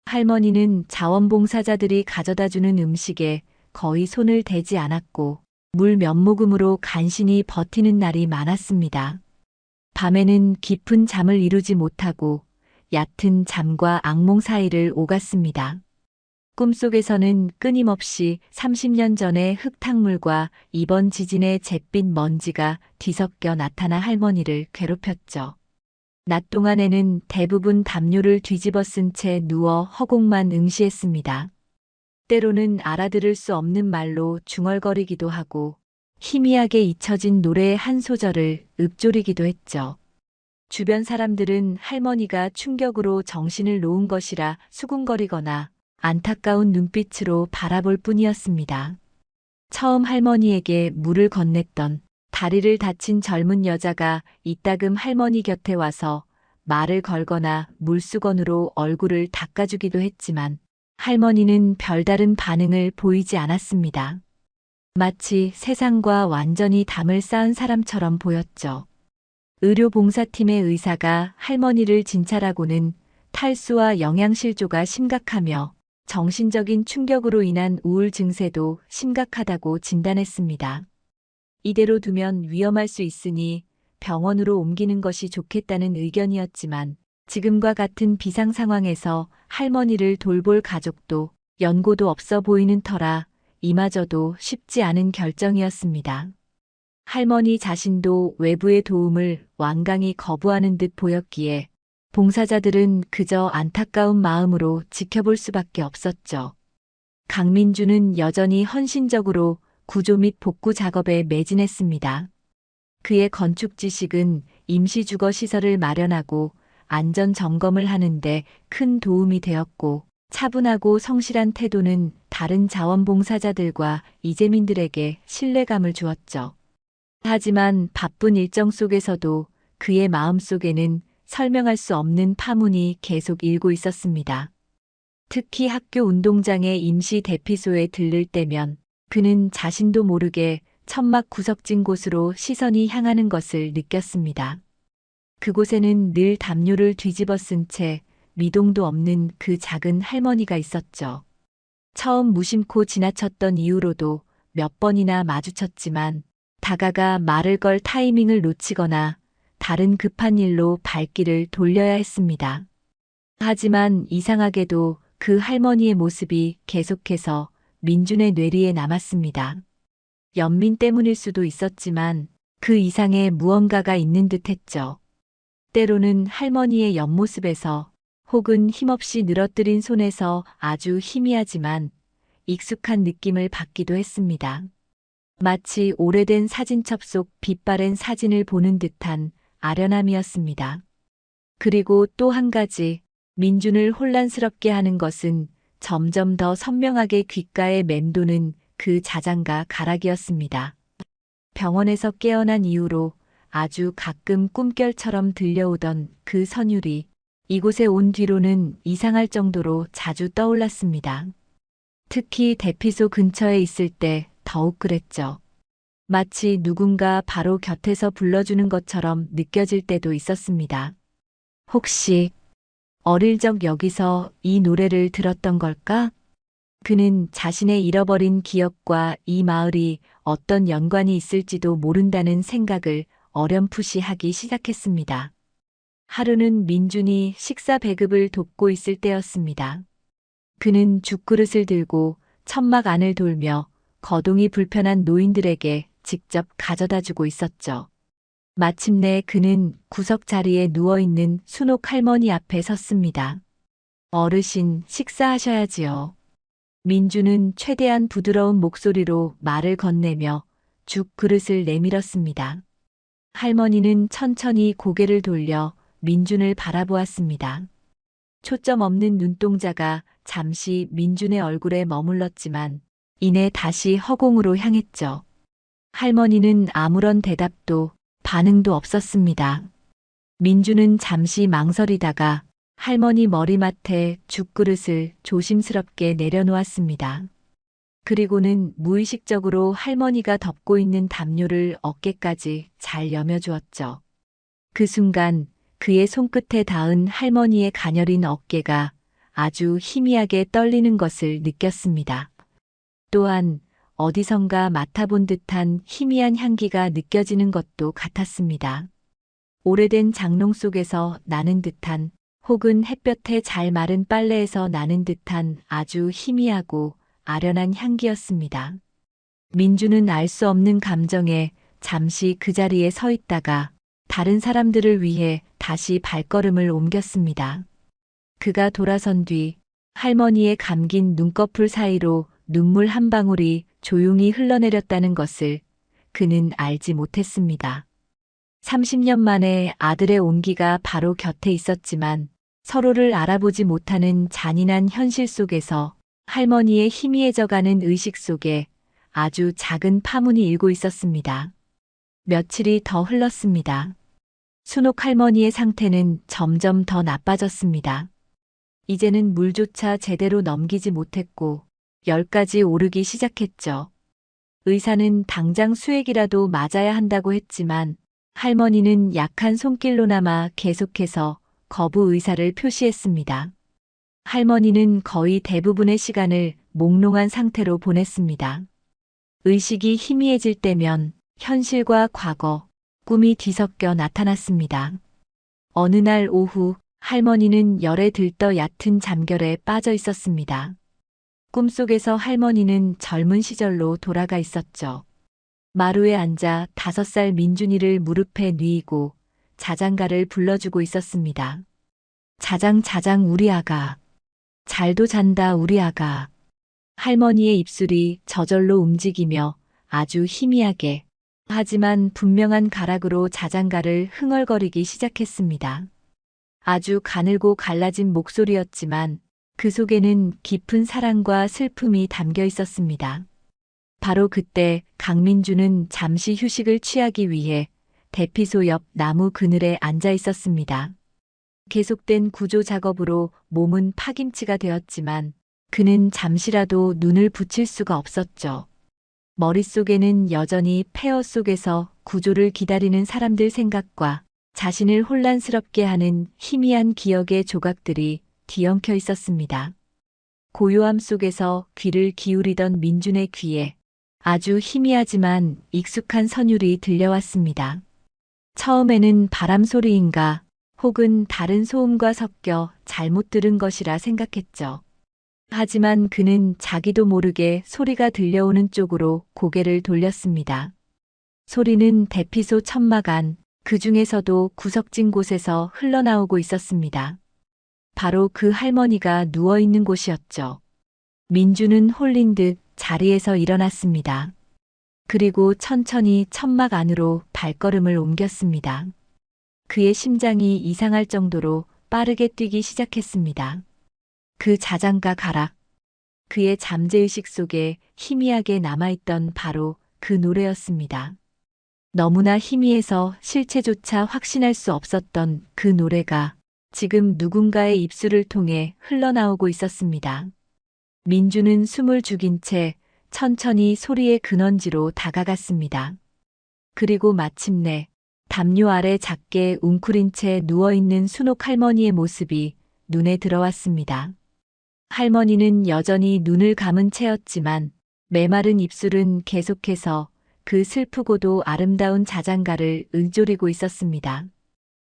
할머니는 자원봉사자들이 가져다주는 음식에 거의 손을 대지 않았고 물 몇 모금으로 간신히 버티는 날이 많았습니다. 밤에는 깊은 잠을 이루지 못하고 얕은 잠과 악몽 사이를 오갔습니다. 꿈속에서는 끊임없이 30년 전의 흙탕물과 이번 지진의 잿빛 먼지가 뒤섞여 나타나 할머니를 괴롭혔죠. 낮 동안에는 대부분 담요를 뒤집어 쓴 채 누워 허공만 응시했습니다. 때로는 알아들을 수 없는 말로 중얼거리기도 하고 희미하게 잊혀진 노래의 한 소절을 읊조리기도 했죠. 주변 사람들은 할머니가 충격으로 정신을 놓은 것이라 수군거리거나 안타까운 눈빛으로 바라볼 뿐이었습니다. 처음 할머니에게 물을 건넸던 다리를 다친 젊은 여자가 이따금 할머니 곁에 와서 말을 걸거나 물수건으로 얼굴을 닦아주기도 했지만 할머니는 별다른 반응을 보이지 않았습니다. 마치 세상과 완전히 담을 쌓은 사람처럼 보였죠. 의료봉사팀의 의사가 할머니를 진찰하고는 탈수와 영양실조가 심각하며 정신적인 충격으로 인한 우울 증세도 심각하다고 진단했습니다. 이대로 두면 위험할 수 있으니 병원으로 옮기는 것이 좋겠다는 의견이었지만 지금과 같은 비상 상황에서 할머니를 돌볼 가족도 연고도 없어 보이는 터라 이마저도 쉽지 않은 결정이었습니다. 할머니 자신도 외부의 도움을 완강히 거부하는 듯 보였기에 봉사자들은 그저 안타까운 마음으로 지켜볼 수밖에 없었죠. 강민주는 여전히 헌신적으로 구조 및 복구 작업에 매진했습니다. 그의 건축 지식은 임시주거시설을 마련하고 안전 점검을 하는데 큰 도움이 되었고 차분하고 성실한 태도는 다른 자원봉사자들과 이재민들에게 신뢰감을 주었죠. 하지만 바쁜 일정 속에서도 그의 마음속에는 설명할 수 없는 파문이 계속 일고 있었습니다. 특히 학교 운동장의 임시 대피소에 들를 때면 그는 자신도 모르게 천막 구석진 곳으로 시선이 향하는 것을 느꼈습니다. 그곳에는 늘 담요를 뒤집어 쓴 채 미동도 없는 그 작은 할머니가 있었죠. 처음 무심코 지나쳤던 이후로도 몇 번이나 마주쳤지만 다가가 말을 걸 타이밍을 놓치거나 다른 급한 일로 발길을 돌려야 했습니다. 하지만 이상하게도 그 할머니의 모습이 계속해서 민준의 뇌리에 남았습니다. 연민 때문일 수도 있었지만 그 이상의 무언가가 있는 듯 했죠. 때로는 할머니의 옆모습에서 혹은 힘없이 늘어뜨린 손에서 아주 희미하지만 익숙한 느낌을 받기도 했습니다. 마치 오래된 사진첩 속 빛바랜 사진을 보는 듯한 아련함이었습니다. 그리고 또 한 가지 민준을 혼란스럽게 하는 것은 점점 더 선명하게 귓가에 맴도는 그 자장가 가락이었습니다. 병원에서 깨어난 이후로 아주 가끔 꿈결처럼 들려오던 그 선율이 이곳에 온 뒤로는 이상할 정도로 자주 떠올랐습니다. 특히 대피소 근처에 있을 때 더욱 그랬죠. 마치 누군가 바로 곁에서 불러주는 것처럼 느껴질 때도 있었습니다. 혹시 어릴 적 여기서 이 노래를 들었던 걸까? 그는 자신의 잃어버린 기억과 이 마을이 어떤 연관이 있을지도 모른다는 생각을 어렴풋이 하기 시작했습니다. 하루는 민준이 식사 배급을 돕고 있을 때였습니다. 그는 죽그릇을 들고 천막 안을 돌며 거동이 불편한 노인들에게 직접 가져다 주고 있었죠. 마침내 그는 구석 자리에 누워있는 순옥 할머니 앞에 섰습니다. 어르신, 식사하셔야지요. 민주는 최대한 부드러운 목소리로 말을 건네며 죽 그릇을 내밀었습니다. 할머니는 천천히 고개를 돌려 민준을 바라보았습니다. 초점 없는 눈동자가 잠시 민준의 얼굴에 머물렀지만 이내 다시 허공으로 향했죠. 할머니는 아무런 대답도 반응도 없었습니다. 민준은 잠시 망설이다가 할머니 머리맡에 죽그릇을 조심스럽게 내려놓았습니다. 그리고는 무의식적으로 할머니가 덮고 있는 담요를 어깨까지 잘 여며주었죠. 그 순간 그의 손끝에 닿은 할머니의 가녀린 어깨가 아주 희미하게 떨리는 것을 느꼈습니다. 또한 어디선가 맡아본 듯한 희미한 향기가 느껴지는 것도 같았습니다. 오래된 장롱 속에서 나는 듯한 혹은 햇볕에 잘 마른 빨래에서 나는 듯한 아주 희미하고 아련한 향기였습니다. 민주는 알 수 없는 감정에 잠시 그 자리에 서 있다가 다른 사람들을 위해 다시 발걸음을 옮겼습니다. 그가 돌아선 뒤 할머니의 감긴 눈꺼풀 사이로 눈물 한 방울이 조용히 흘러내렸다는 것을 그는 알지 못했습니다. 30년 만에 아들의 온기가 바로 곁에 있었지만 서로를 알아보지 못하는 잔인한 현실 속에서 할머니의 희미해져가는 의식 속에 아주 작은 파문이 일고 있었습니다. 며칠이 더 흘렀습니다. 순옥 할머니의 상태는 점점 더 나빠졌습니다. 이제는 물조차 제대로 넘기지 못했고 열까지 오르기 시작했죠. 의사는 당장 수액이라도 맞아야 한다고 했지만 할머니는 약한 손길로나마 계속해서 거부 의사를 표시했습니다. 할머니는 거의 대부분의 시간을 몽롱한 상태로 보냈습니다. 의식이 희미해질 때면 현실과 과거, 꿈이 뒤섞여 나타났습니다. 어느 날 오후 할머니는 열에 들떠 얕은 잠결에 빠져 있었습니다. 꿈속에서 할머니는 젊은 시절로 돌아가 있었죠. 마루에 앉아 5살 민준이를 무릎에 뉘이고 자장가를 불러주고 있었습니다. 자장 우리 아가. 잘도 잔다 우리 아가. 할머니의 입술이 저절로 움직이며 아주 희미하게 하지만 분명한 가락으로 자장가를 흥얼거리기 시작했습니다. 아주 가늘고 갈라진 목소리였지만 그 속에는 깊은 사랑과 슬픔이 담겨 있었습니다. 바로 그때 강민주는 잠시 휴식을 취하기 위해 대피소 옆 나무 그늘에 앉아 있었습니다. 계속된 구조 작업으로 몸은 파김치가 되었지만 그는 잠시라도 눈을 붙일 수가 없었죠. 머릿속에는 여전히 폐허 속에서 구조를 기다리는 사람들 생각과 자신을 혼란스럽게 하는 희미한 기억의 조각들이 뒤엉켜 있었습니다. 고요함 속에서 귀를 기울이던 민준의 귀에 아주 희미하지만 익숙한 선율이 들려왔습니다. 처음에는 바람 소리인가 혹은 다른 소음과 섞여 잘못 들은 것이라 생각했죠. 하지만 그는 자기도 모르게 소리가 들려오는 쪽으로 고개를 돌렸습니다. 소리는 대피소 천막 안, 그 중에서도 구석진 곳에서 흘러나오고 있었습니다. 바로 그 할머니가 누워있는 곳이었죠. 민주는 홀린 듯 자리에서 일어났습니다. 그리고 천천히 천막 안으로 발걸음을 옮겼습니다. 그의 심장이 이상할 정도로 빠르게 뛰기 시작했습니다. 그 자장가 가락, 그의 잠재의식 속에 희미하게 남아있던 바로 그 노래였습니다. 너무나 희미해서 실체조차 확신할 수 없었던 그 노래가 지금 누군가의 입술을 통해 흘러나오고 있었습니다. 민주는 숨을 죽인 채 천천히 소리의 근원지로 다가갔습니다. 그리고 마침내 담요 아래 작게 웅크린 채 누워있는 순옥 할머니의 모습이 눈에 들어왔습니다. 할머니는 여전히 눈을 감은 채였지만 메마른 입술은 계속해서 그 슬프고도 아름다운 자장가를 읊조리고 있었습니다.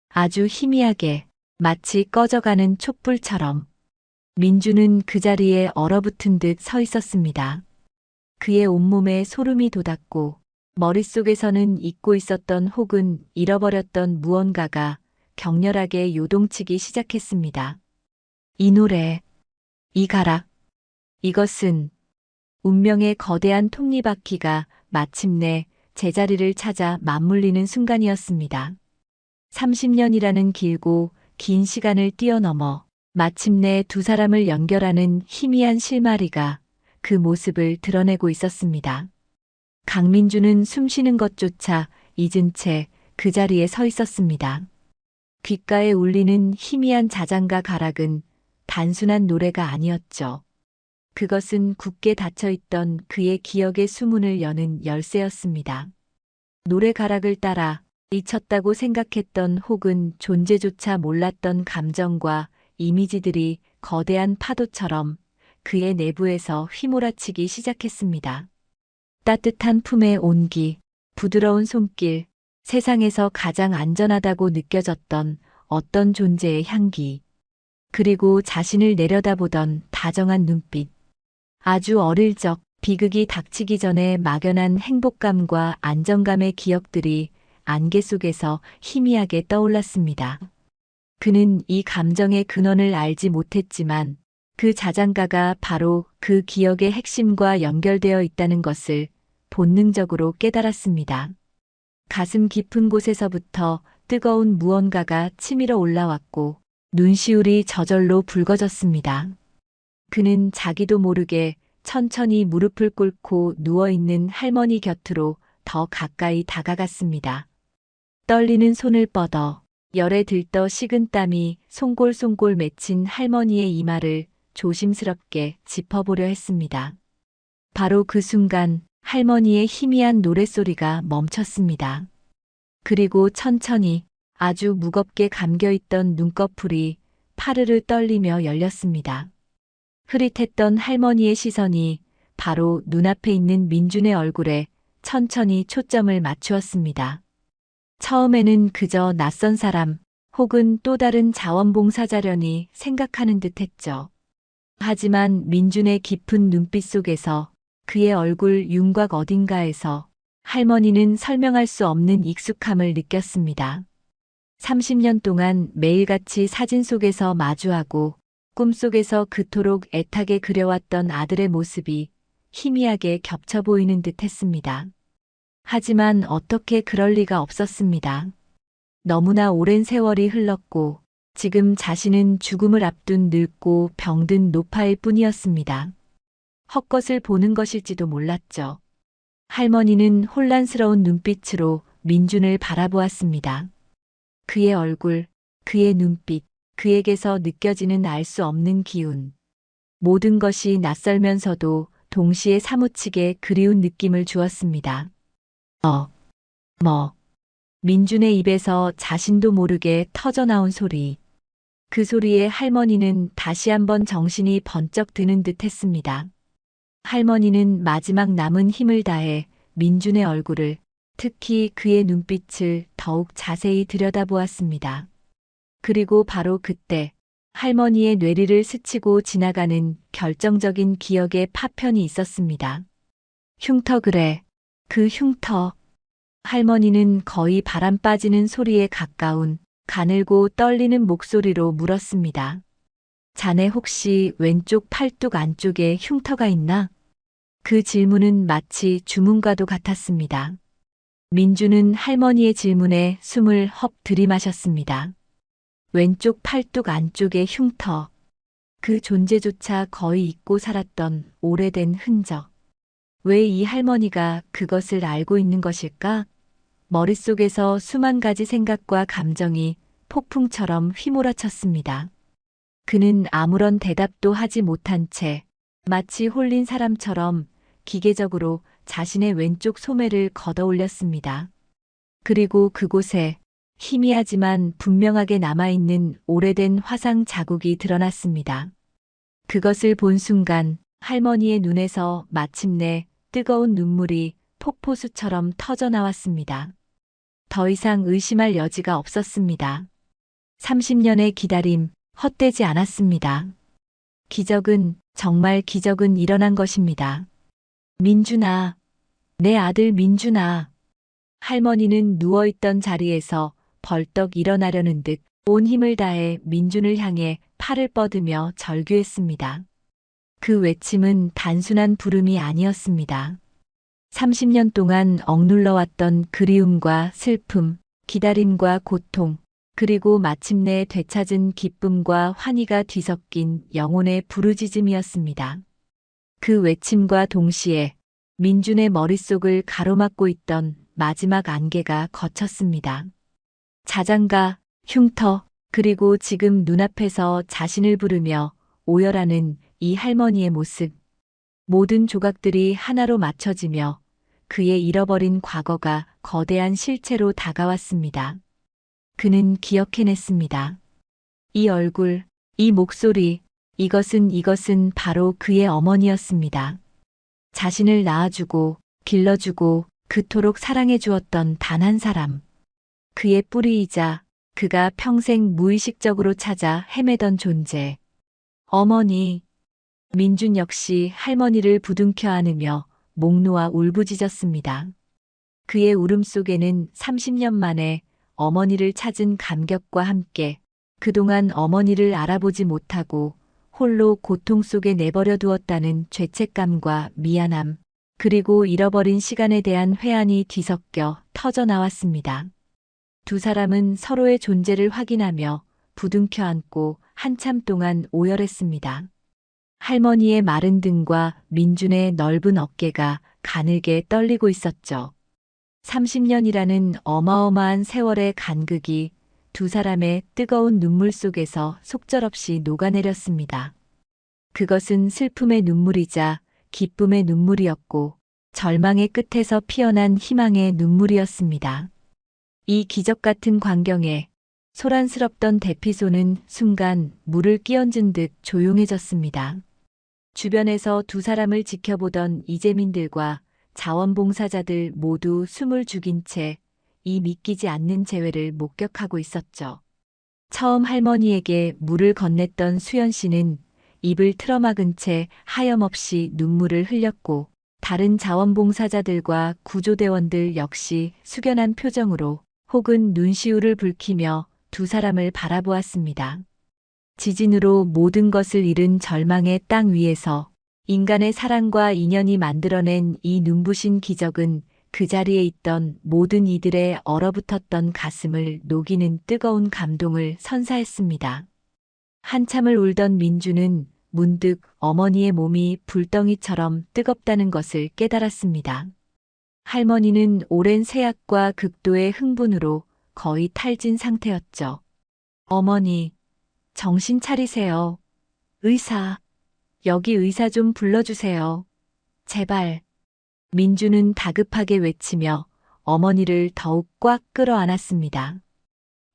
아주 희미하게 마치 꺼져가는 촛불처럼 민주는 그 자리에 얼어붙은 듯 서 있었습니다. 그의 온몸에 소름이 돋았고 머릿속에서는 잊고 있었던 혹은 잃어버렸던 무언가가 격렬하게 요동치기 시작했습니다. 이 노래, 이 가락, 이것은 운명의 거대한 톱니바퀴가 마침내 제자리를 찾아 맞물리는 순간이었습니다. 30년이라는 길고 긴 시간을 뛰어넘어 마침내 두 사람을 연결하는 희미한 실마리가 그 모습을 드러내고 있었습니다. 강민주는 숨쉬는 것조차 잊은 채 그 자리에 서 있었습니다. 귓가에 울리는 희미한 자장가 가락은 단순한 노래가 아니었죠. 그것은 굳게 닫혀있던 그의 기억의 수문을 여는 열쇠였습니다. 노래 가락을 따라 잊혔다고 생각했던 혹은 존재조차 몰랐던 감정과 이미지들이 거대한 파도처럼 그의 내부에서 휘몰아치기 시작했습니다. 따뜻한 품의 온기, 부드러운 손길, 세상에서 가장 안전하다고 느껴졌던 어떤 존재의 향기, 그리고 자신을 내려다보던 다정한 눈빛. 아주 어릴 적 비극이 닥치기 전에 막연한 행복감과 안정감의 기억들이 안개 속에서 희미하게 떠올랐습니다. 그는 이 감정의 근원을 알지 못했지만 그 자장가가 바로 그 기억의 핵심과 연결되어 있다는 것을 본능적으로 깨달았습니다. 가슴 깊은 곳에서부터 뜨거운 무언가가 치밀어 올라왔고 눈시울이 저절로 붉어졌습니다. 그는 자기도 모르게 천천히 무릎을 꿇고 누워있는 할머니 곁으로 더 가까이 다가갔습니다. 떨리는 손을 뻗어 열에 들떠 식은 땀이 송골송골 맺힌 할머니의 이마를 조심스럽게 짚어보려 했습니다. 바로 그 순간 할머니의 희미한 노랫소리가 멈췄습니다. 그리고 천천히 아주 무겁게 감겨있던 눈꺼풀이 파르르 떨리며 열렸습니다. 흐릿했던 할머니의 시선이 바로 눈앞에 있는 민준의 얼굴에 천천히 초점을 맞추었습니다. 처음에는 그저 낯선 사람 혹은 또 다른 자원봉사자려니 생각하는 듯했죠. 하지만 민준의 깊은 눈빛 속에서 그의 얼굴 윤곽 어딘가에서 할머니는 설명할 수 없는 익숙함을 느꼈습니다. 30년 동안 매일같이 사진 속에서 마주하고 꿈속에서 그토록 애타게 그려왔던 아들의 모습이 희미하게 겹쳐 보이는 듯 했습니다. 하지만 어떻게 그럴 리가 없었습니다. 너무나 오랜 세월이 흘렀고 지금 자신은 죽음을 앞둔 늙고 병든 노파일 뿐이었습니다. 헛것을 보는 것일지도 몰랐죠. 할머니는 혼란스러운 눈빛으로 민준을 바라보았습니다. 그의 얼굴, 그의 눈빛, 그에게서 느껴지는 알 수 없는 기운. 모든 것이 낯설면서도 동시에 사무치게 그리운 느낌을 주었습니다. 민준의 입에서 자신도 모르게 터져나온 소리. 그 소리에 할머니는 다시 한번 정신이 번쩍 드는 듯 했습니다. 할머니는 마지막 남은 힘을 다해 민준의 얼굴을, 특히 그의 눈빛을 더욱 자세히 들여다보았습니다. 그리고 바로 그때 할머니의 뇌리를 스치고 지나가는 결정적인 기억의 파편이 있었습니다. 흉터 그래, 그 흉터. 할머니는 거의 바람 빠지는 소리에 가까운 가늘고 떨리는 목소리로 물었습니다. 자네 혹시 왼쪽 팔뚝 안쪽에 흉터가 있나? 그 질문은 마치 주문과도 같았습니다. 민주는 할머니의 질문에 숨을 헉 들이마셨습니다. 왼쪽 팔뚝 안쪽의 흉터. 그 존재조차 거의 잊고 살았던 오래된 흔적. 왜 이 할머니가 그것을 알고 있는 것일까? 머릿속에서 수만 가지 생각과 감정이 폭풍처럼 휘몰아쳤습니다. 그는 아무런 대답도 하지 못한 채 마치 홀린 사람처럼 기계적으로 자신의 왼쪽 소매를 걷어 올렸습니다. 그리고 그곳에 희미하지만 분명하게 남아있는 오래된 화상 자국이 드러났습니다. 그것을 본 순간 할머니의 눈에서 마침내 뜨거운 눈물이 폭포수처럼 터져나왔습니다. 더 이상 의심할 여지가 없었습니다. 30년의 기다림, 헛되지 않았습니다. 기적은, 정말 기적은 일어난 것입니다. 민준아, 내 아들 민준아. 할머니는 누워있던 자리에서 벌떡 일어나려는 듯 온 힘을 다해 민준을 향해 팔을 뻗으며 절규했습니다. 그 외침은 단순한 부름이 아니었습니다. 30년 동안 억눌러왔던 그리움과 슬픔, 기다림과 고통, 그리고 마침내 되찾은 기쁨과 환희가 뒤섞인 영혼의 부르짖음이었습니다. 그 외침과 동시에 민준의 머릿속을 가로막고 있던 마지막 안개가 걷혔습니다. 자장가, 흉터, 그리고 지금 눈앞에서 자신을 부르며 오열하는 이 할머니의 모습. 모든 조각들이 하나로 맞춰지며 그의 잃어버린 과거가 거대한 실체로 다가왔습니다. 그는 기억해냈습니다. 이 얼굴, 이 목소리, 이것은 바로 그의 어머니였습니다. 자신을 낳아주고 길러주고 그토록 사랑해 주었던 단 한 사람. 그의 뿌리이자 그가 평생 무의식적으로 찾아 헤매던 존재. 어머니. 민준 역시 할머니를 부둥켜 안으며 목 놓아 울부짖었습니다. 그의 울음속에는 30년 만에 어머니를 찾은 감격과 함께 그동안 어머니를 알아보지 못하고 홀로 고통 속에 내버려 두었다는 죄책감과 미안함, 그리고 잃어버린 시간에 대한 회한이 뒤섞여 터져 나왔습니다. 두 사람은 서로의 존재를 확인하며 부둥켜 안고 한참 동안 오열했습니다. 할머니의 마른 등과 민준의 넓은 어깨가 가늘게 떨리고 있었죠. 30년이라는 어마어마한 세월의 간극이 두 사람의 뜨거운 눈물 속에서 속절없이 녹아내렸습니다. 그것은 슬픔의 눈물이자 기쁨의 눈물이었고 절망의 끝에서 피어난 희망의 눈물이었습니다. 이 기적 같은 광경에 소란스럽던 대피소는 순간 물을 끼얹은 듯 조용해졌습니다. 주변에서 두 사람을 지켜보던 이재민들과 자원봉사자들 모두 숨을 죽인 채 이 믿기지 않는 재회를 목격하고 있었죠. 처음 할머니에게 물을 건넸던 수연 씨는 입을 틀어막은 채 하염없이 눈물을 흘렸고 다른 자원봉사자들과 구조대원들 역시 숙연한 표정으로 혹은 눈시울을 붉히며 두 사람을 바라보았습니다. 지진으로 모든 것을 잃은 절망의 땅 위에서 인간의 사랑과 인연이 만들어낸 이 눈부신 기적은 그 자리에 있던 모든 이들의 얼어붙었던 가슴을 녹이는 뜨거운 감동을 선사했습니다. 한참을 울던 민주는 문득 어머니의 몸이 불덩이처럼 뜨겁다는 것을 깨달았습니다. 할머니는 오랜 세약과 극도의 흥분으로 거의 탈진 상태였죠. 어머니, 정신 차리세요. 의사, 여기 의사 좀 불러주세요. 제발. 민주는 다급하게 외치며 어머니를 더욱 꽉 끌어안았습니다.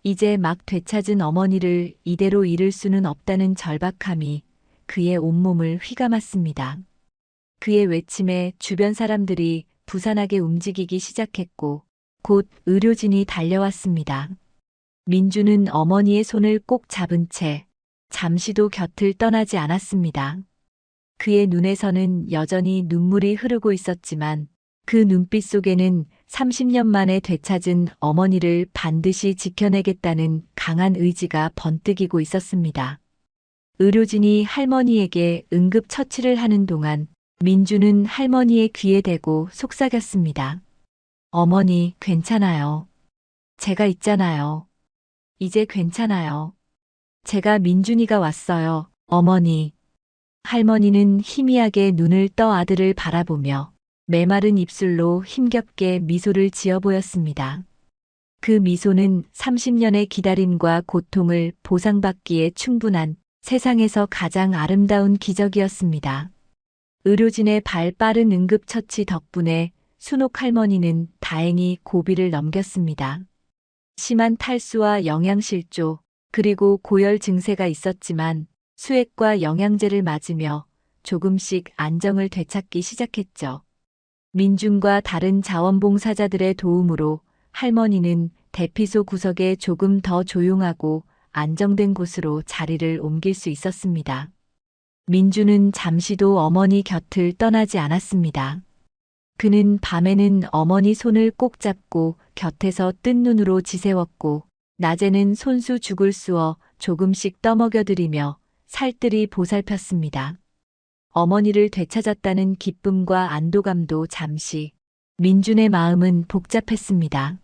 이제 막 되찾은 어머니를 이대로 잃을 수는 없다는 절박함이 그의 온몸을 휘감았습니다. 그의 외침에 주변 사람들이 부산하게 움직이기 시작했고 곧 의료진이 달려왔습니다. 민주는 어머니의 손을 꼭 잡은 채 잠시도 곁을 떠나지 않았습니다. 그의 눈에서는 여전히 눈물이 흐르고 있었지만 그 눈빛 속에는 30년 만에 되찾은 어머니를 반드시 지켜내겠다는 강한 의지가 번뜩이고 있었습니다. 의료진이 할머니에게 응급처치를 하는 동안 민주는 할머니의 귀에 대고 속삭였습니다. 어머니, 괜찮아요. 제가 있잖아요. 이제 괜찮아요. 제가 민준이가 왔어요, 어머니. 할머니는 희미하게 눈을 떠 아들을 바라보며 메마른 입술로 힘겹게 미소를 지어 보였습니다. 그 미소는 30년의 기다림과 고통을 보상받기에 충분한 세상에서 가장 아름다운 기적이었습니다. 의료진의 발 빠른 응급처치 덕분에 순옥 할머니는 다행히 고비를 넘겼습니다. 심한 탈수와 영양실조, 그리고 고열 증세가 있었지만 수액과 영양제를 맞으며 조금씩 안정을 되찾기 시작했죠. 민준과 다른 자원봉사자들의 도움으로 할머니는 대피소 구석에 조금 더 조용하고 안정된 곳으로 자리를 옮길 수 있었습니다. 민준은 잠시도 어머니 곁을 떠나지 않았습니다. 그는 밤에는 어머니 손을 꼭 잡고 곁에서 뜬 눈으로 지새웠고 낮에는 손수 죽을 쑤어 조금씩 떠먹여드리며 살뜰히 보살폈습니다. 어머니를 되찾았다는 기쁨과 안도감도 잠시. 민준의 마음은 복잡했습니다.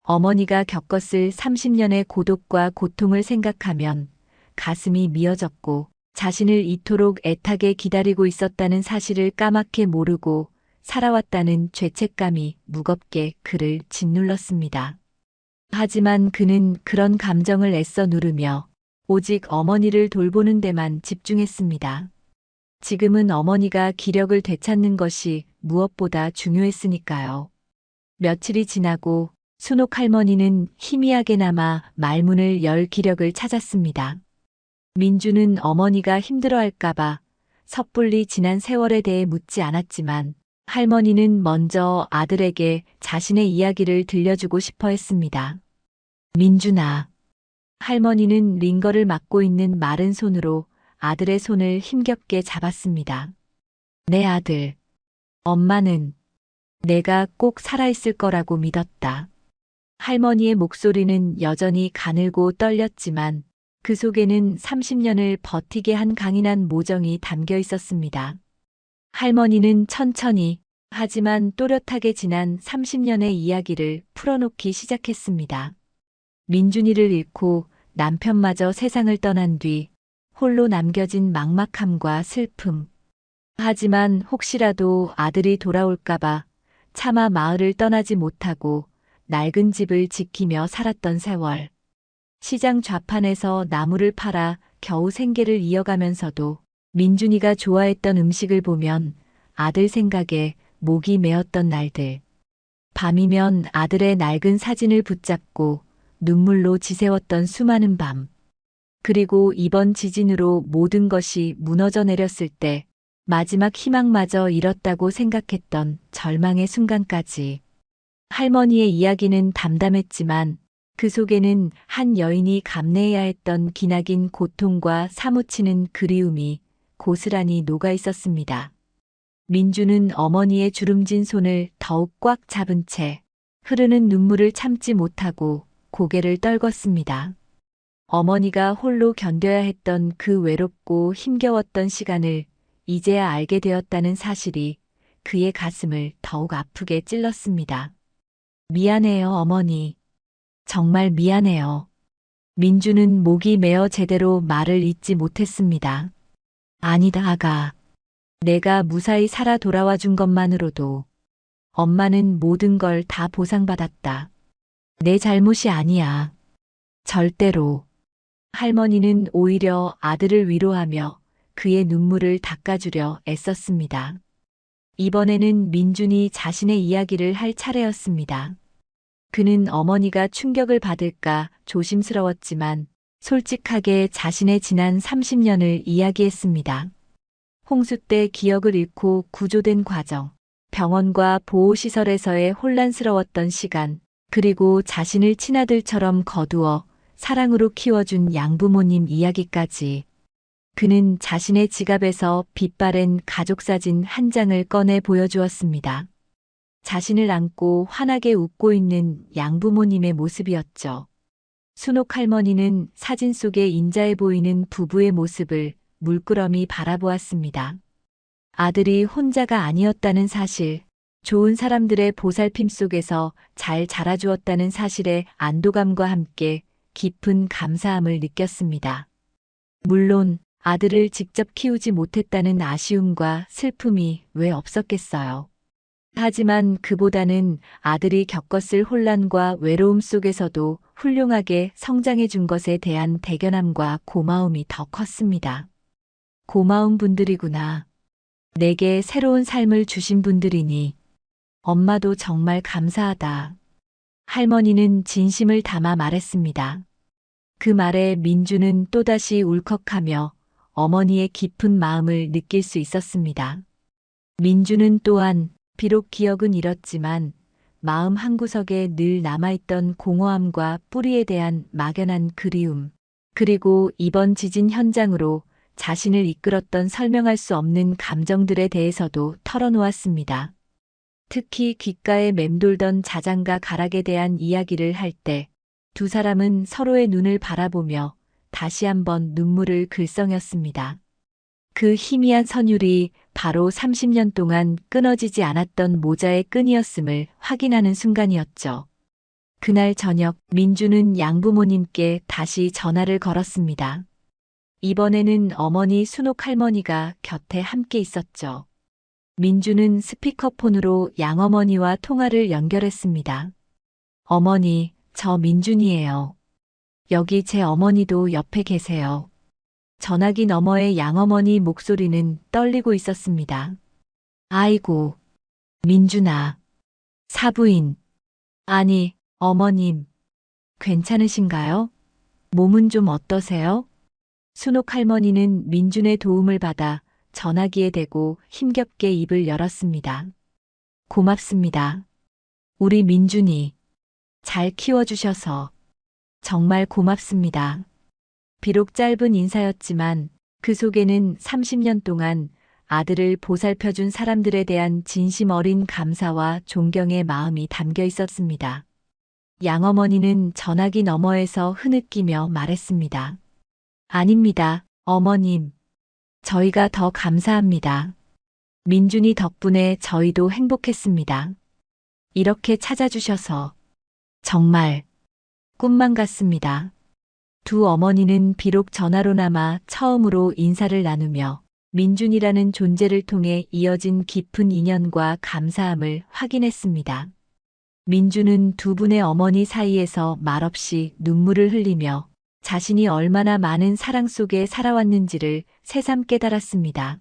어머니가 겪었을 30년의 고독과 고통을 생각하면 가슴이 미어졌고 자신을 이토록 애타게 기다리고 있었다는 사실을 까맣게 모르고 살아왔다는 죄책감이 무겁게 그를 짓눌렀습니다. 하지만 그는 그런 감정을 애써 누르며 오직 어머니를 돌보는 데만 집중했습니다. 지금은 어머니가 기력을 되찾는 것이 무엇보다 중요했으니까요. 며칠이 지나고 순옥 할머니는 희미하게나마 말문을 열 기력을 찾았습니다. 민주는 어머니가 힘들어할까봐 섣불리 지난 세월에 대해 묻지 않았지만 할머니는 먼저 아들에게 자신의 이야기를 들려주고 싶어 했습니다. 민준아. 할머니는 링거를 막고 있는 마른 손으로 아들의 손을 힘겹게 잡았습니다. 내 아들. 엄마는 내가 꼭 살아있을 거라고 믿었다. 할머니의 목소리는 여전히 가늘고 떨렸지만 그 속에는 30년을 버티게 한 강인한 모정이 담겨 있었습니다. 할머니는 천천히 하지만 또렷하게 지난 30년의 이야기를 풀어놓기 시작했습니다. 민준이를 잃고 남편마저 세상을 떠난 뒤 홀로 남겨진 막막함과 슬픔. 하지만 혹시라도 아들이 돌아올까봐 차마 마을을 떠나지 못하고 낡은 집을 지키며 살았던 세월. 시장 좌판에서 나무를 팔아 겨우 생계를 이어가면서도 민준이가 좋아했던 음식을 보면 아들 생각에 목이 메었던 날들. 밤이면 아들의 낡은 사진을 붙잡고 눈물로 지새웠던 수많은 밤. 그리고 이번 지진으로 모든 것이 무너져 내렸을 때 마지막 희망마저 잃었다고 생각했던 절망의 순간까지. 할머니의 이야기는 담담했지만 그 속에는 한 여인이 감내해야 했던 기나긴 고통과 사무치는 그리움이 고스란히 녹아 있었습니다. 민주는 어머니의 주름진 손을 더욱 꽉 잡은 채 흐르는 눈물을 참지 못하고 고개를 떨궜습니다. 어머니가 홀로 견뎌야 했던 그 외롭고 힘겨웠던 시간을 이제야 알게 되었다는 사실이 그의 가슴을 더욱 아프게 찔렀습니다. 미안해요, 어머니. 정말 미안해요. 민주는 목이 메어 제대로 말을 잇지 못했습니다. 아니다, 아가. 내가 무사히 살아 돌아와 준 것만으로도 엄마는 모든 걸 다 보상받았다. 내 잘못이 아니야. 절대로. 할머니는 오히려 아들을 위로하며 그의 눈물을 닦아주려 애썼습니다. 이번에는 민준이 자신의 이야기를 할 차례였습니다. 그는 어머니가 충격을 받을까 조심스러웠지만 솔직하게 자신의 지난 30년을 이야기했습니다. 홍수 때 기억을 잃고 구조된 과정, 병원과 보호시설에서의 혼란스러웠던 시간, 그리고 자신을 친아들처럼 거두어 사랑으로 키워준 양부모님 이야기까지. 그는 자신의 지갑에서 빛바랜 가족사진 한 장을 꺼내 보여주었습니다. 자신을 안고 환하게 웃고 있는 양부모님의 모습이었죠. 순옥 할머니는 사진 속에 인자해 보이는 부부의 모습을 물끄러미 바라보았습니다. 아들이 혼자가 아니었다는 사실, 좋은 사람들의 보살핌 속에서 잘 자라주었다는 사실의 안도감과 함께 깊은 감사함을 느꼈습니다. 물론 아들을 직접 키우지 못했다는 아쉬움과 슬픔이 왜 없었겠어요. 하지만 그보다는 아들이 겪었을 혼란과 외로움 속에서도 훌륭하게 성장해 준 것에 대한 대견함과 고마움이 더 컸습니다. 고마운 분들이구나. 내게 새로운 삶을 주신 분들이니 엄마도 정말 감사하다. 할머니는 진심을 담아 말했습니다. 그 말에 민주는 또다시 울컥하며 어머니의 깊은 마음을 느낄 수 있었습니다. 민주는 또한 비록 기억은 잃었지만 마음 한구석에 늘 남아있던 공허함과 뿌리에 대한 막연한 그리움, 그리고 이번 지진 현장으로 자신을 이끌었던 설명할 수 없는 감정들에 대해서도 털어놓았습니다. 특히 귓가에 맴돌던 자장가 가락에 대한 이야기를 할 때 두 사람은 서로의 눈을 바라보며 다시 한번 눈물을 글썽였습니다. 그 희미한 선율이 바로 30년 동안 끊어지지 않았던 모자의 끈이었음을 확인하는 순간이었죠. 그날 저녁 민주는 양부모님께 다시 전화를 걸었습니다. 이번에는 어머니 순옥 할머니가 곁에 함께 있었죠. 민주는 스피커폰으로 양어머니와 통화를 연결했습니다. 어머니, 저 민준이에요. 여기 제 어머니도 옆에 계세요. 전화기 너머의 양어머니 목소리는 떨리고 있었습니다. 아이고, 민준아. 사부인. 아니, 어머님. 괜찮으신가요? 몸은 좀 어떠세요? 순옥 할머니는 민준의 도움을 받아 전화기에 대고 힘겹게 입을 열었습니다. 고맙습니다. 우리 민준이 잘 키워주셔서 정말 고맙습니다. 비록 짧은 인사였지만 그 속에는 30년 동안 아들을 보살펴준 사람들에 대한 진심 어린 감사와 존경의 마음이 담겨 있었습니다. 양어머니는 전화기 너머에서 흐느끼며 말했습니다. 아닙니다, 어머님. 저희가 더 감사합니다. 민준이 덕분에 저희도 행복했습니다. 이렇게 찾아주셔서 정말 꿈만 같습니다. 두 어머니는 비록 전화로나마 처음으로 인사를 나누며 민준이라는 존재를 통해 이어진 깊은 인연과 감사함을 확인했습니다. 민준은 두 분의 어머니 사이에서 말없이 눈물을 흘리며 자신이 얼마나 많은 사랑 속에 살아왔는지를 새삼 깨달았습니다.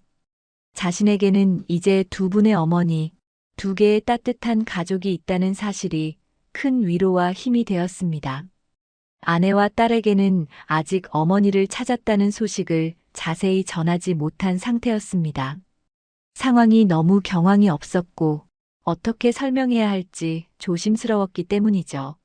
자신에게는 이제 두 분의 어머니, 두 개의 따뜻한 가족이 있다는 사실이 큰 위로와 힘이 되었습니다. 아내와 딸에게는 아직 어머니를 찾았다는 소식을 자세히 전하지 못한 상태였습니다. 상황이 너무 경황이 없었고 어떻게 설명해야 할지 조심스러웠기 때문이죠.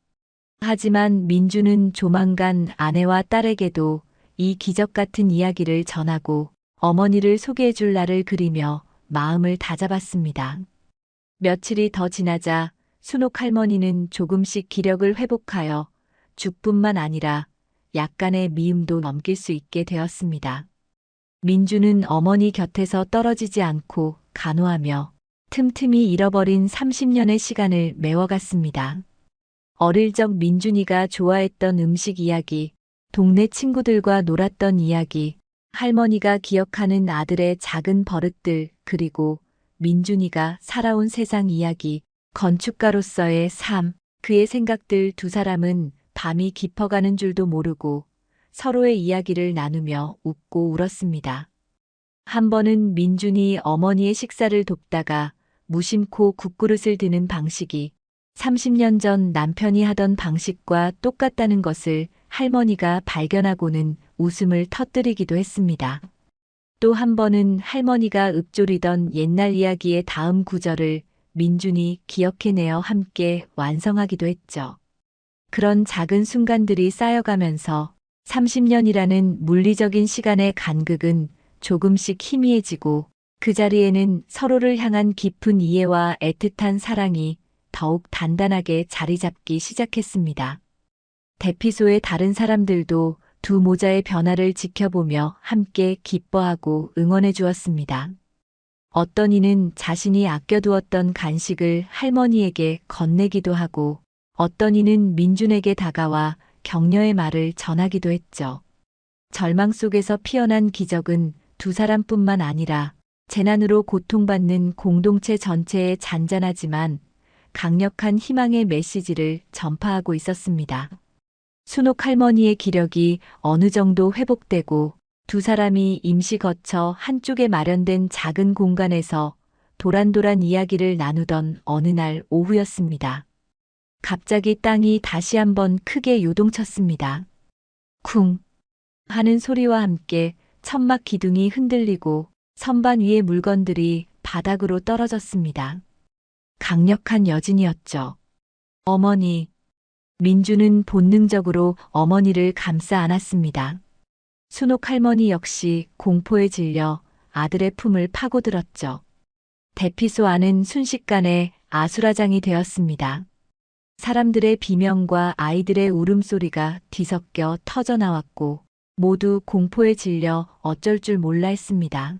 하지만 민주는 조만간 아내와 딸에게도 이 기적 같은 이야기를 전하고 어머니를 소개해 줄 날을 그리며 마음을 다잡았습니다. 며칠이 더 지나자 순옥 할머니는 조금씩 기력을 회복하여 죽뿐만 아니라 약간의 미움도 넘길 수 있게 되었습니다. 민주는 어머니 곁에서 떨어지지 않고 간호하며 틈틈이 잃어버린 30년의 시간을 메워갔습니다. 어릴 적 민준이가 좋아했던 음식 이야기, 동네 친구들과 놀았던 이야기, 할머니가 기억하는 아들의 작은 버릇들, 그리고 민준이가 살아온 세상 이야기, 건축가로서의 삶, 그의 생각들. 두 사람은 밤이 깊어가는 줄도 모르고 서로의 이야기를 나누며 웃고 울었습니다. 한 번은 민준이 어머니의 식사를 돕다가 무심코 국그릇을 드는 방식이 30년 전 남편이 하던 방식과 똑같다는 것을 할머니가 발견하고는 웃음을 터뜨리기도 했습니다. 또 한 번은 할머니가 읊조리던 옛날 이야기의 다음 구절을 민준이 기억해내어 함께 완성하기도 했죠. 그런 작은 순간들이 쌓여가면서 30년이라는 물리적인 시간의 간극은 조금씩 희미해지고 그 자리에는 서로를 향한 깊은 이해와 애틋한 사랑이 더욱 단단하게 자리 잡기 시작했습니다. 대피소의 다른 사람들도 두 모자의 변화를 지켜보며 함께 기뻐하고 응원해 주었습니다. 어떤 이는 자신이 아껴두었던 간식을 할머니에게 건네기도 하고 어떤 이는 민준에게 다가와 격려의 말을 전하기도 했죠. 절망 속에서 피어난 기적은 두 사람뿐만 아니라 재난으로 고통받는 공동체 전체에 잔잔하지만 강력한 희망의 메시지를 전파하고 있었습니다. 순옥 할머니의 기력이 어느 정도 회복되고 두 사람이 임시 거처 한쪽에 마련된 작은 공간에서 도란도란 이야기를 나누던 어느 날 오후였습니다. 갑자기 땅이 다시 한번 크게 요동쳤습니다. 쿵 하는 소리와 함께 천막 기둥이 흔들리고 선반 위의 물건들이 바닥으로 떨어졌습니다. 강력한 여진이었죠. 어머니. 민주는 본능적으로 어머니를 감싸 안았습니다. 순옥 할머니 역시 공포에 질려 아들의 품을 파고들었죠. 대피소 안은 순식간에 아수라장이 되었습니다. 사람들의 비명과 아이들의 울음소리가 뒤섞여 터져나왔고 모두 공포에 질려 어쩔 줄 몰라 했습니다.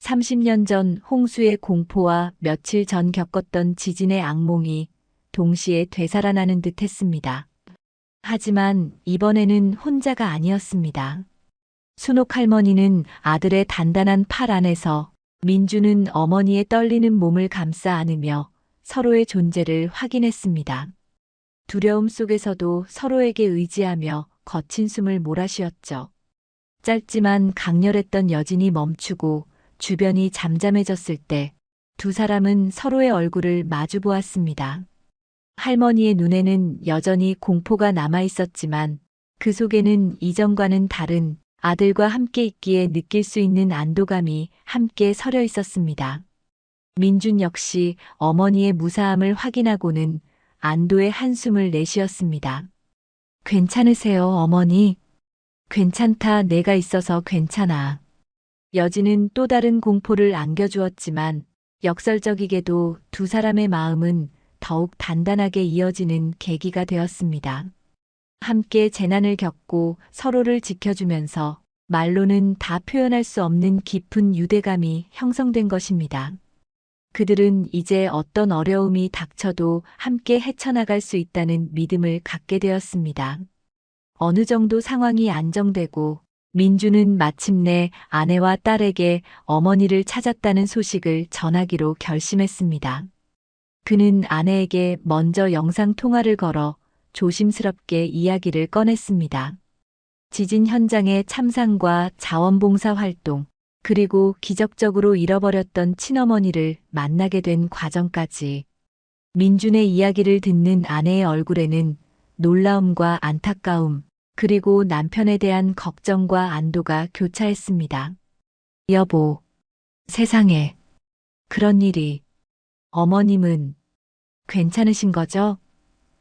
30년 전 홍수의 공포와 며칠 전 겪었던 지진의 악몽이 동시에 되살아나는 듯 했습니다. 하지만 이번에는 혼자가 아니었습니다. 순옥 할머니는 아들의 단단한 팔 안에서, 민주는 어머니의 떨리는 몸을 감싸 안으며 서로의 존재를 확인했습니다. 두려움 속에서도 서로에게 의지하며 거친 숨을 몰아쉬었죠. 짧지만 강렬했던 여진이 멈추고 주변이 잠잠해졌을 때 두 사람은 서로의 얼굴을 마주 보았습니다. 할머니의 눈에는 여전히 공포가 남아 있었지만 그 속에는 이전과는 다른 아들과 함께 있기에 느낄 수 있는 안도감이 함께 서려 있었습니다. 민준 역시 어머니의 무사함을 확인하고는 안도의 한숨을 내쉬었습니다. 괜찮으세요, 어머니? 괜찮다, 내가 있어서 괜찮아. 여진은 또 다른 공포를 안겨주었지만 역설적이게도 두 사람의 마음은 더욱 단단하게 이어지는 계기가 되었습니다. 함께 재난을 겪고 서로를 지켜주면서 말로는 다 표현할 수 없는 깊은 유대감이 형성된 것입니다. 그들은 이제 어떤 어려움이 닥쳐도 함께 헤쳐나갈 수 있다는 믿음을 갖게 되었습니다. 어느 정도 상황이 안정되고 민주는 마침내 아내와 딸에게 어머니를 찾았다는 소식을 전하기로 결심했습니다. 그는 아내에게 먼저 영상 통화를 걸어 조심스럽게 이야기를 꺼냈습니다. 지진 현장의 참상과 자원봉사 활동, 그리고 기적적으로 잃어버렸던 친어머니를 만나게 된 과정까지. 민준의 이야기를 듣는 아내의 얼굴에는 놀라움과 안타까움, 그리고 남편에 대한 걱정과 안도가 교차했습니다. 여보, 세상에, 그런 일이. 어머님은 괜찮으신 거죠?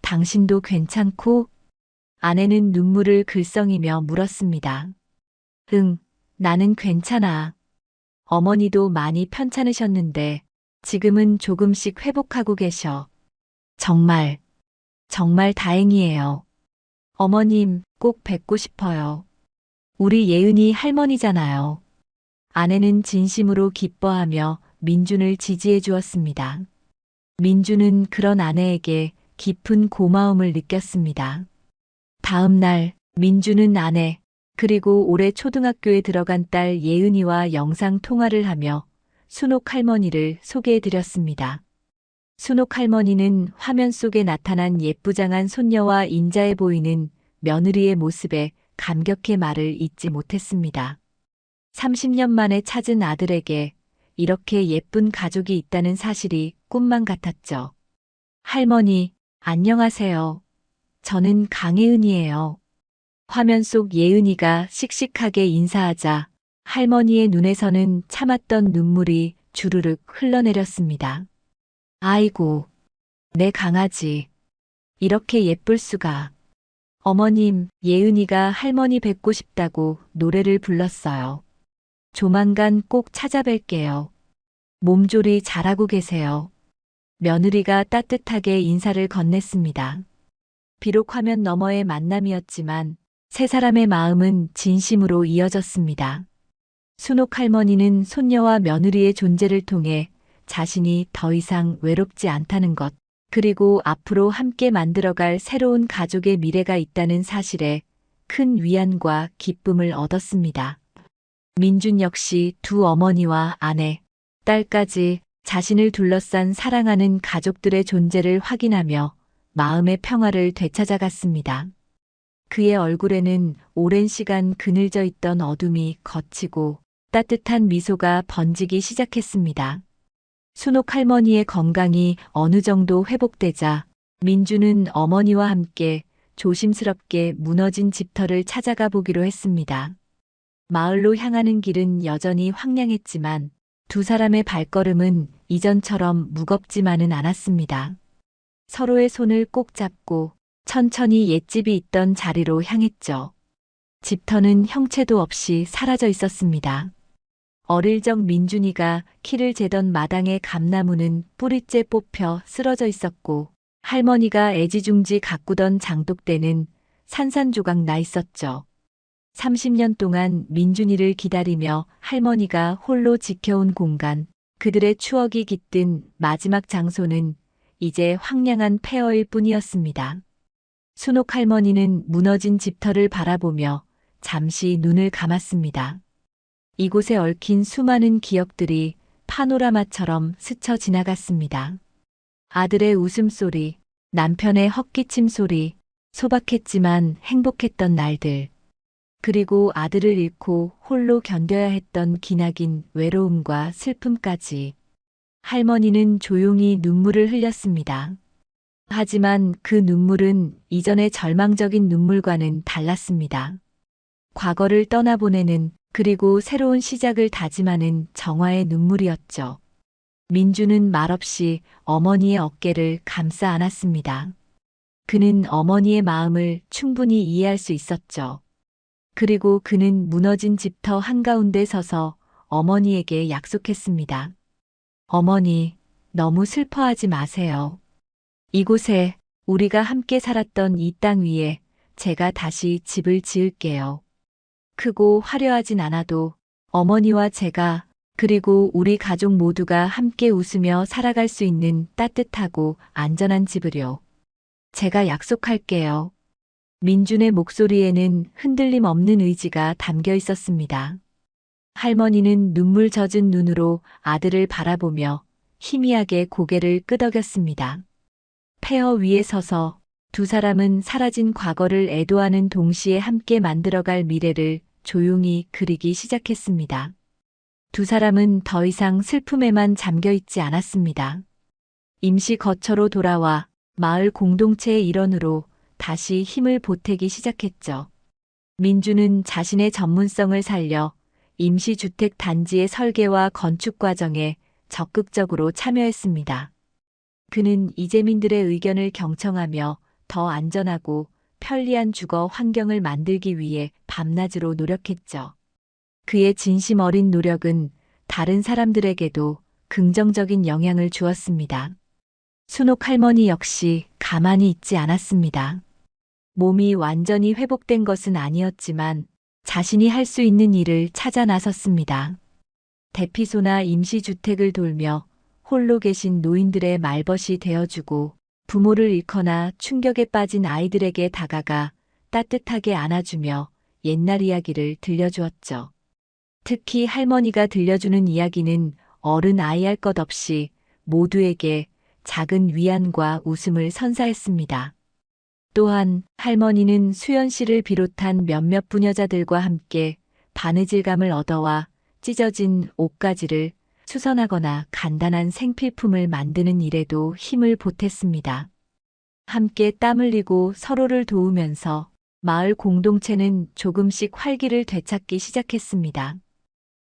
당신도 괜찮고? 아내는 눈물을 글썽이며 물었습니다. 응, 나는 괜찮아. 어머니도 많이 편찮으셨는데 지금은 조금씩 회복하고 계셔. 정말, 정말 다행이에요. 어머님, 꼭 뵙고 싶어요. 우리 예은이 할머니잖아요. 아내는 진심으로 기뻐하며 민준을 지지해 주었습니다. 민준은 그런 아내에게 깊은 고마움을 느꼈습니다. 다음 날, 민준은 아내, 그리고 올해 초등학교에 들어간 딸 예은이와 영상 통화를 하며 순옥 할머니를 소개해 드렸습니다. 순옥 할머니는 화면 속에 나타난 예쁘장한 손녀와 인자해 보이는 며느리의 모습에 감격의 말을 잇지 못했습니다. 30년 만에 찾은 아들에게 이렇게 예쁜 가족이 있다는 사실이 꿈만 같았죠. 할머니, 안녕하세요. 저는 강예은이에요. 화면 속 예은이가 씩씩하게 인사하자 할머니의 눈에서는 참았던 눈물이 주르륵 흘러내렸습니다. 아이고, 내 강아지. 이렇게 예쁠 수가. 어머님, 예은이가 할머니 뵙고 싶다고 노래를 불렀어요. 조만간 꼭 찾아뵐게요. 몸조리 잘하고 계세요. 며느리가 따뜻하게 인사를 건넸습니다. 비록 화면 너머의 만남이었지만 세 사람의 마음은 진심으로 이어졌습니다. 순옥 할머니는 손녀와 며느리의 존재를 통해 자신이 더 이상 외롭지 않다는 것, 그리고 앞으로 함께 만들어갈 새로운 가족의 미래가 있다는 사실에 큰 위안과 기쁨을 얻었습니다. 민준 역시 두 어머니와 아내, 딸까지 자신을 둘러싼 사랑하는 가족들의 존재를 확인하며 마음의 평화를 되찾아갔습니다. 그의 얼굴에는 오랜 시간 그늘져 있던 어둠이 걷히고 따뜻한 미소가 번지기 시작했습니다. 순옥 할머니의 건강이 어느 정도 회복되자 민주는 어머니와 함께 조심스럽게 무너진 집터를 찾아가 보기로 했습니다. 마을로 향하는 길은 여전히 황량했지만 두 사람의 발걸음은 이전처럼 무겁지만은 않았습니다. 서로의 손을 꼭 잡고 천천히 옛집이 있던 자리로 향했죠. 집터는 형체도 없이 사라져 있었습니다. 어릴 적 민준이가 키를 재던 마당의 감나무는 뿌리째 뽑혀 쓰러져 있었고 할머니가 애지중지 가꾸던 장독대는 산산조각 나 있었죠. 30년 동안 민준이를 기다리며 할머니가 홀로 지켜온 공간, 그들의 추억이 깃든 마지막 장소는 이제 황량한 폐허일 뿐이었습니다. 순옥 할머니는 무너진 집터를 바라보며 잠시 눈을 감았습니다. 이곳에 얽힌 수많은 기억들이 파노라마처럼 스쳐 지나갔습니다. 아들의 웃음소리, 남편의 헛기침 소리, 소박했지만 행복했던 날들. 그리고 아들을 잃고 홀로 견뎌야 했던 기나긴 외로움과 슬픔까지. 할머니는 조용히 눈물을 흘렸습니다. 하지만 그 눈물은 이전의 절망적인 눈물과는 달랐습니다. 과거를 떠나보내는 그리고 새로운 시작을 다짐하는 정화의 눈물이었죠. 민주는 말없이 어머니의 어깨를 감싸 안았습니다. 그는 어머니의 마음을 충분히 이해할 수 있었죠. 그리고 그는 무너진 집터 한가운데 서서 어머니에게 약속했습니다. 어머니, 너무 슬퍼하지 마세요. 이곳에 우리가 함께 살았던 이 땅 위에 제가 다시 집을 지을게요. 크고 화려하진 않아도 어머니와 제가 그리고 우리 가족 모두가 함께 웃으며 살아갈 수 있는 따뜻하고 안전한 집을요. 제가 약속할게요. 민준의 목소리에는 흔들림 없는 의지가 담겨 있었습니다. 할머니는 눈물 젖은 눈으로 아들을 바라보며 희미하게 고개를 끄덕였습니다. 폐허 위에 서서 두 사람은 사라진 과거를 애도하는 동시에 함께 만들어갈 미래를 조용히 그리기 시작했습니다. 두 사람은 더 이상 슬픔에만 잠겨 있지 않았습니다. 임시 거처로 돌아와 마을 공동체의 일원으로 다시 힘을 보태기 시작했죠. 민주는 자신의 전문성을 살려 임시주택 단지의 설계와 건축 과정에 적극적으로 참여했습니다. 그는 이재민들의 의견을 경청하며 더 안전하고 편리한 주거 환경을 만들기 위해 밤낮으로 노력했죠. 그의 진심 어린 노력은 다른 사람들에게도 긍정적인 영향을 주었습니다. 순옥 할머니 역시 가만히 있지 않았습니다. 몸이 완전히 회복된 것은 아니었지만 자신이 할 수 있는 일을 찾아 나섰습니다. 대피소나 임시주택을 돌며 홀로 계신 노인들의 말벗이 되어주고 부모를 잃거나 충격에 빠진 아이들에게 다가가 따뜻하게 안아주며 옛날 이야기를 들려주었죠. 특히 할머니가 들려주는 이야기는 어른 아이 할 것 없이 모두에게 작은 위안과 웃음을 선사했습니다. 또한 할머니는 수연 씨를 비롯한 몇몇 부녀자들과 함께 바느질감을 얻어와 찢어진 옷가지를 수선하거나 간단한 생필품을 만드는 일에도 힘을 보탰습니다. 함께 땀 흘리고 서로를 도우면서 마을 공동체는 조금씩 활기를 되찾기 시작했습니다.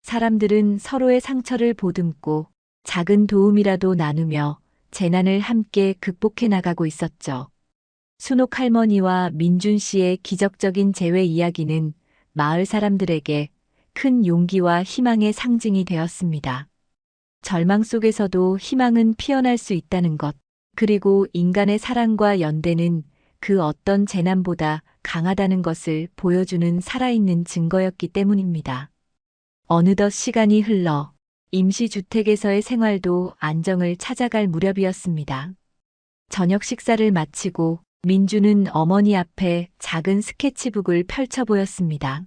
사람들은 서로의 상처를 보듬고 작은 도움이라도 나누며 재난을 함께 극복해 나가고 있었죠. 순옥 할머니와 민준 씨의 기적적인 재회 이야기는 마을 사람들에게 큰 용기와 희망의 상징이 되었습니다. 절망 속에서도 희망은 피어날 수 있다는 것, 그리고 인간의 사랑과 연대는 그 어떤 재난보다 강하다는 것을 보여주는 살아있는 증거였기 때문입니다. 어느덧 시간이 흘러 임시주택에서의 생활도 안정을 찾아갈 무렵이었습니다. 저녁 식사를 마치고 민주는 어머니 앞에 작은 스케치북을 펼쳐 보였습니다.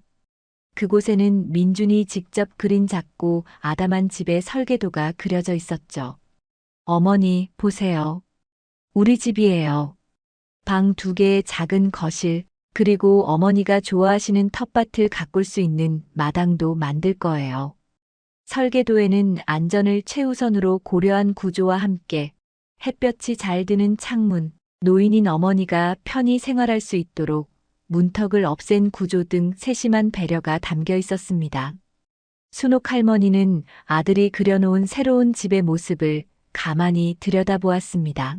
그곳에는 민준이 직접 그린 작고 아담한 집의 설계도가 그려져 있었죠. 어머니, 보세요. 우리 집이에요. 방 2개의 작은 거실, 그리고 어머니가 좋아하시는 텃밭을 가꿀 수 있는 마당도 만들 거예요. 설계도에는 안전을 최우선으로 고려한 구조와 함께 햇볕이 잘 드는 창문, 노인인 어머니가 편히 생활할 수 있도록 문턱을 없앤 구조 등 세심한 배려가 담겨 있었습니다. 순옥 할머니는 아들이 그려놓은 새로운 집의 모습을 가만히 들여다보았습니다.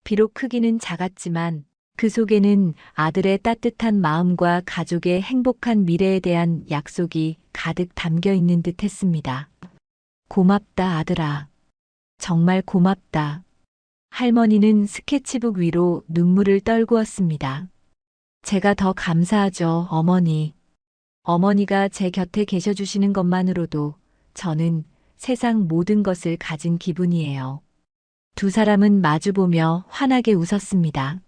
비록 크기는 작았지만 그 속에는 아들의 따뜻한 마음과 가족의 행복한 미래에 대한 약속이 가득 담겨 있는 듯 했습니다. 고맙다, 아들아. 정말 고맙다. 할머니는 스케치북 위로 눈물을 떨구었습니다. 제가 더 감사하죠, 어머니. 어머니가 제 곁에 계셔 주시는 것만으로도 저는 세상 모든 것을 가진 기분이에요. 두 사람은 마주보며 환하게 웃었습니다.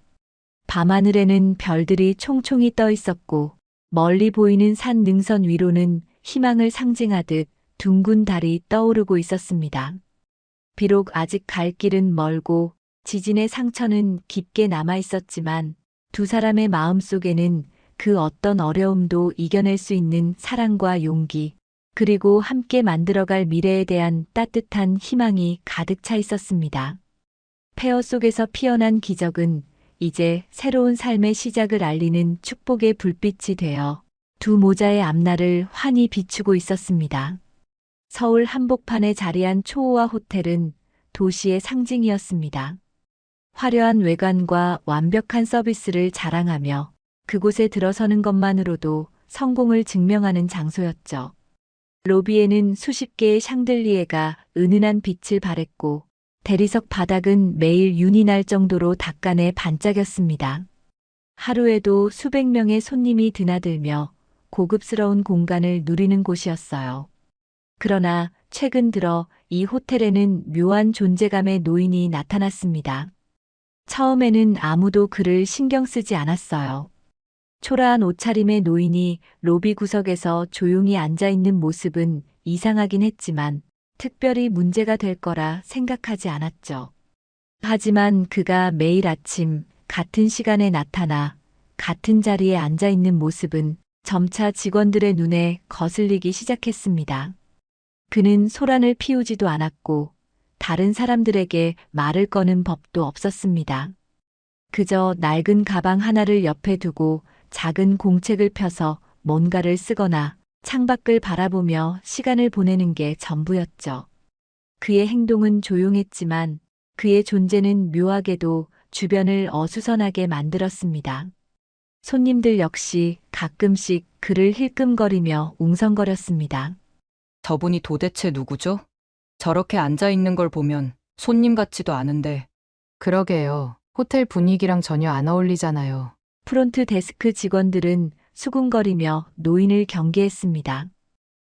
밤하늘에는 별들이 총총히 떠 있었고 멀리 보이는 산 능선 위로는 희망을 상징하듯 둥근 달이 떠오르고 있었습니다. 비록 아직 갈 길은 멀고 지진의 상처는 깊게 남아 있었지만 두 사람의 마음 속에는 그 어떤 어려움도 이겨낼 수 있는 사랑과 용기, 그리고 함께 만들어갈 미래에 대한 따뜻한 희망이 가득 차 있었습니다. 폐허 속에서 피어난 기적은 이제 새로운 삶의 시작을 알리는 축복의 불빛이 되어 두 모자의 앞날을 환히 비추고 있었습니다. 서울 한복판에 자리한 초호화 호텔은 도시의 상징이었습니다. 화려한 외관과 완벽한 서비스를 자랑하며 그곳에 들어서는 것만으로도 성공을 증명하는 장소였죠. 로비에는 수십 개의 샹들리에가 은은한 빛을 발했고 대리석 바닥은 매일 윤이 날 정도로 닭간에 반짝였습니다. 하루에도 수백 명의 손님이 드나들며 고급스러운 공간을 누리는 곳이었어요. 그러나 최근 들어 이 호텔에는 묘한 존재감의 노인이 나타났습니다. 처음에는 아무도 그를 신경 쓰지 않았어요. 초라한 옷차림의 노인이 로비 구석에서 조용히 앉아있는 모습은 이상하긴 했지만 특별히 문제가 될 거라 생각하지 않았죠. 하지만 그가 매일 아침 같은 시간에 나타나 같은 자리에 앉아있는 모습은 점차 직원들의 눈에 거슬리기 시작했습니다. 그는 소란을 피우지도 않았고 다른 사람들에게 말을 거는 법도 없었습니다. 그저 낡은 가방 하나를 옆에 두고 작은 공책을 펴서 뭔가를 쓰거나 창밖을 바라보며 시간을 보내는 게 전부였죠. 그의 행동은 조용했지만 그의 존재는 묘하게도 주변을 어수선하게 만들었습니다. 손님들 역시 가끔씩 그를 힐끔거리며 웅성거렸습니다. 저분이 도대체 누구죠? 저렇게 앉아있는 걸 보면 손님 같지도 않은데. 그러게요. 호텔 분위기랑 전혀 안 어울리잖아요. 프론트 데스크 직원들은 수군거리며 노인을 경계했습니다.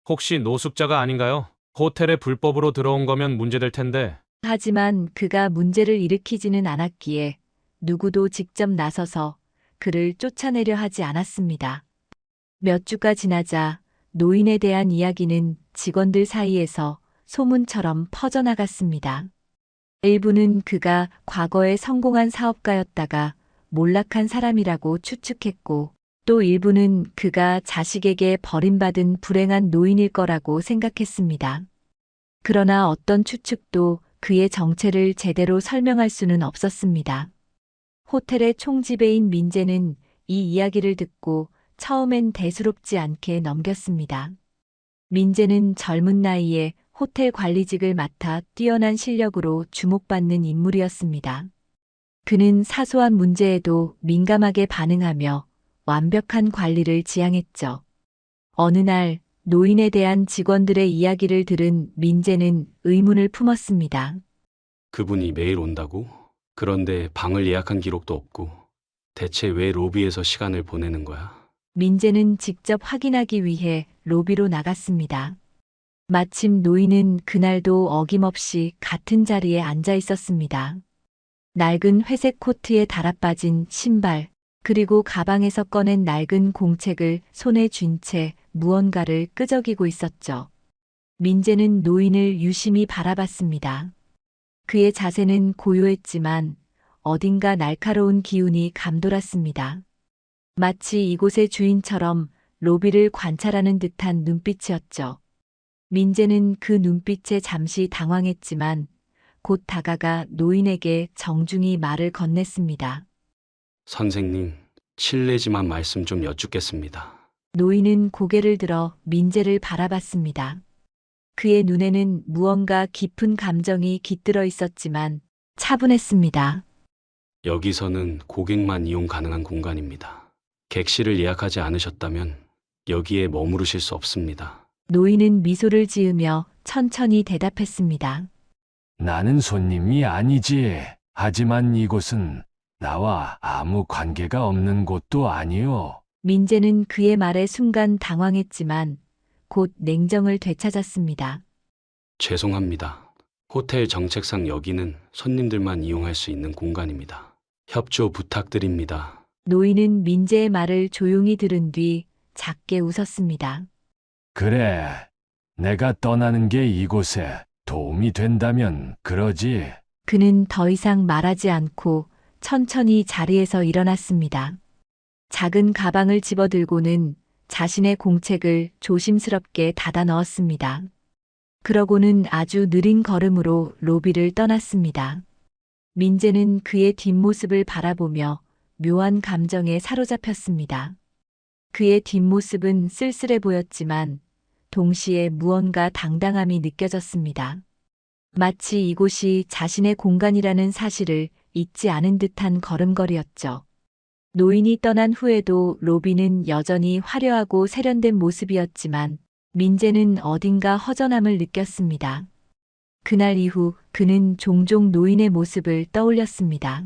혹시 노숙자가 아닌가요? 호텔에 불법으로 들어온 거면 문제될 텐데. 하지만 그가 문제를 일으키지는 않았기에 누구도 직접 나서서 그를 쫓아내려 하지 않았습니다. 몇 주가 지나자 노인에 대한 이야기는 직원들 사이에서 소문처럼 퍼져나갔습니다. 일부는 그가 과거에 성공한 사업가였다가 몰락한 사람이라고 추측했고, 또 일부는 그가 자식에게 버림받은 불행한 노인일 거라고 생각했습니다. 그러나 어떤 추측도 그의 정체를 제대로 설명할 수는 없었습니다. 호텔의 총지배인 민재는 이 이야기를 듣고 처음엔 대수롭지 않게 넘겼습니다. 민재는 젊은 나이에 호텔 관리직을 맡아 뛰어난 실력으로 주목받는 인물이었습니다. 그는 사소한 문제에도 민감하게 반응하며 완벽한 관리를 지향했죠. 어느 날 노인에 대한 직원들의 이야기를 들은 민재는 의문을 품었습니다. 그분이 매일 온다고? 그런데 방을 예약한 기록도 없고 대체 왜 로비에서 시간을 보내는 거야? 민재는 직접 확인하기 위해 로비로 나갔습니다. 마침 노인은 그날도 어김없이 같은 자리에 앉아 있었습니다. 낡은 회색 코트에 달아빠진 신발, 그리고 가방에서 꺼낸 낡은 공책을 손에 쥔 채 무언가를 끄적이고 있었죠. 민재는 노인을 유심히 바라봤습니다. 그의 자세는 고요했지만 어딘가 날카로운 기운이 감돌았습니다. 마치 이곳의 주인처럼 로비를 관찰하는 듯한 눈빛이었죠. 민재는 그 눈빛에 잠시 당황했지만 곧 다가가 노인에게 정중히 말을 건넸습니다. 선생님, 실례지만 말씀 좀 여쭙겠습니다. 노인은 고개를 들어 민재를 바라봤습니다. 그의 눈에는 무언가 깊은 감정이 깃들어 있었지만 차분했습니다. 여기서는 고객만 이용 가능한 공간입니다. 객실을 예약하지 않으셨다면 여기에 머무르실 수 없습니다. 노인은 미소를 지으며 천천히 대답했습니다. 나는 손님이 아니지. 하지만 이곳은 나와 아무 관계가 없는 곳도 아니오. 민재는 그의 말에 순간 당황했지만 곧 냉정을 되찾았습니다. 죄송합니다. 호텔 정책상 여기는 손님들만 이용할 수 있는 공간입니다. 협조 부탁드립니다. 노인은 민재의 말을 조용히 들은 뒤 작게 웃었습니다. 그래. 내가 떠나는 게 이곳에 도움이 된다면 그러지. 그는 더 이상 말하지 않고 천천히 자리에서 일어났습니다. 작은 가방을 집어들고는 자신의 공책을 조심스럽게 닫아 넣었습니다. 그러고는 아주 느린 걸음으로 로비를 떠났습니다. 민재는 그의 뒷모습을 바라보며 묘한 감정에 사로잡혔습니다. 그의 뒷모습은 쓸쓸해 보였지만 동시에 무언가 당당함이 느껴졌습니다. 마치 이곳이 자신의 공간이라는 사실을 잊지 않은 듯한 걸음걸이였죠. 노인이 떠난 후에도 로비는 여전히 화려하고 세련된 모습이었지만 민재는 어딘가 허전함을 느꼈습니다. 그날 이후 그는 종종 노인의 모습을 떠올렸습니다.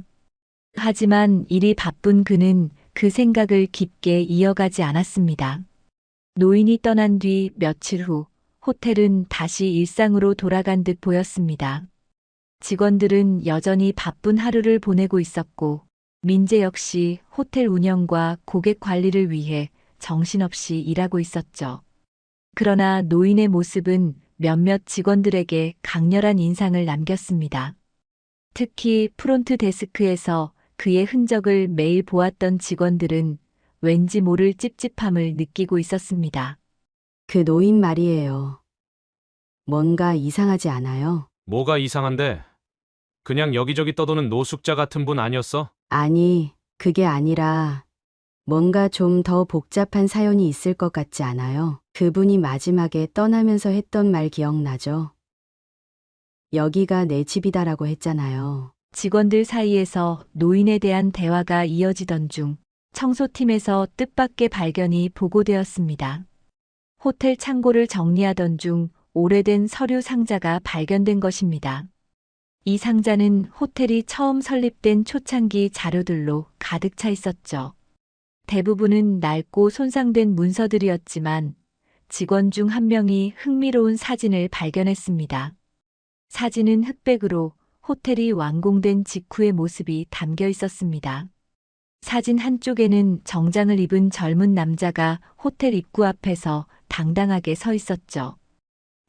하지만 일이 바쁜 그는 그 생각을 깊게 이어가지 않았습니다. 노인이 떠난 뒤 며칠 후 호텔은 다시 일상으로 돌아간 듯 보였습니다. 직원들은 여전히 바쁜 하루를 보내고 있었고 민재 역시 호텔 운영과 고객 관리를 위해 정신없이 일하고 있었죠. 그러나 노인의 모습은 몇몇 직원들에게 강렬한 인상을 남겼습니다. 특히 프론트 데스크에서 그의 흔적을 매일 보았던 직원들은 왠지 모를 찝찝함을 느끼고 있었습니다. 그 노인 말이에요. 뭔가 이상하지 않아요? 뭐가 이상한데? 그냥 여기저기 떠도는 노숙자 같은 분 아니었어? 아니, 그게 아니라 뭔가 좀 더 복잡한 사연이 있을 것 같지 않아요? 그분이 마지막에 떠나면서 했던 말 기억나죠? 여기가 내 집이다라고 했잖아요. 직원들 사이에서 노인에 대한 대화가 이어지던 중 청소팀에서 뜻밖의 발견이 보고되었습니다. 호텔 창고를 정리하던 중 오래된 서류 상자가 발견된 것입니다. 이 상자는 호텔이 처음 설립된 초창기 자료들로 가득 차 있었죠. 대부분은 낡고 손상된 문서들이었지만 직원 중 한 명이 흥미로운 사진을 발견했습니다. 사진은 흑백으로 호텔이 완공된 직후의 모습이 담겨 있었습니다. 사진 한쪽에는 정장을 입은 젊은 남자가 호텔 입구 앞에서 당당하게 서 있었죠.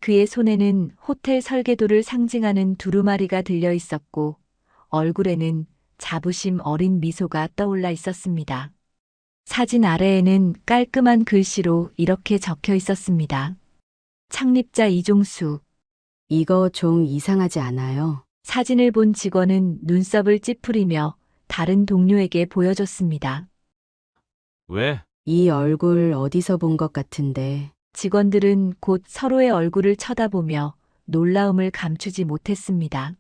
그의 손에는 호텔 설계도를 상징하는 두루마리가 들려 있었고 얼굴에는 자부심 어린 미소가 떠올라 있었습니다. 사진 아래에는 깔끔한 글씨로 이렇게 적혀 있었습니다. 창립자 이종수. 이거 좀 이상하지 않아요? 사진을 본 직원은 눈썹을 찌푸리며 다른 동료에게 보여줬습니다. 왜? 이 얼굴 어디서 본 것 같은데. 직원들은 곧 서로의 얼굴을 쳐다보며 놀라움을 감추지 못했습니다.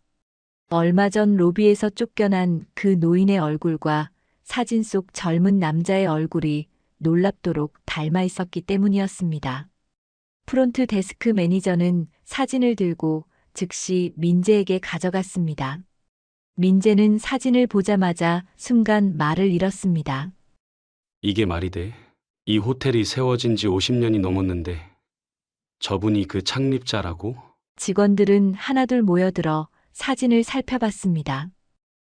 얼마 전 로비에서 쫓겨난 그 노인의 얼굴과 사진 속 젊은 남자의 얼굴이 놀랍도록 닮아 있었기 때문이었습니다. 프론트 데스크 매니저는 사진을 들고 즉시 민재에게 가져갔습니다. 민재는 사진을 보자마자 순간 말을 잃었습니다. 이게 말이 돼? 이 호텔이 세워진 지 50년이 넘었는데 저분이 그 창립자라고? 직원들은 하나둘 모여들어 사진을 살펴봤습니다.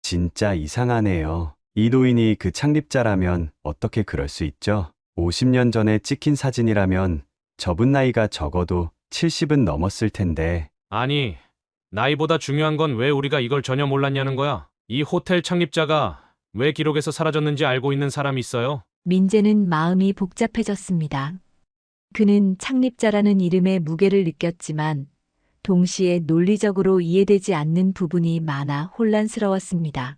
진짜 이상하네요. 이 노인이 그 창립자라면 어떻게 그럴 수 있죠? 50년 전에 찍힌 사진이라면 저분 나이가 적어도 70은 넘었을 텐데. 아니, 나이보다 중요한 건 왜 우리가 이걸 전혀 몰랐냐는 거야. 이 호텔 창립자가 왜 기록에서 사라졌는지 알고 있는 사람이 있어요? 민재는 마음이 복잡해졌습니다. 그는 창립자라는 이름의 무게를 느꼈지만 동시에 논리적으로 이해되지 않는 부분이 많아 혼란스러웠습니다.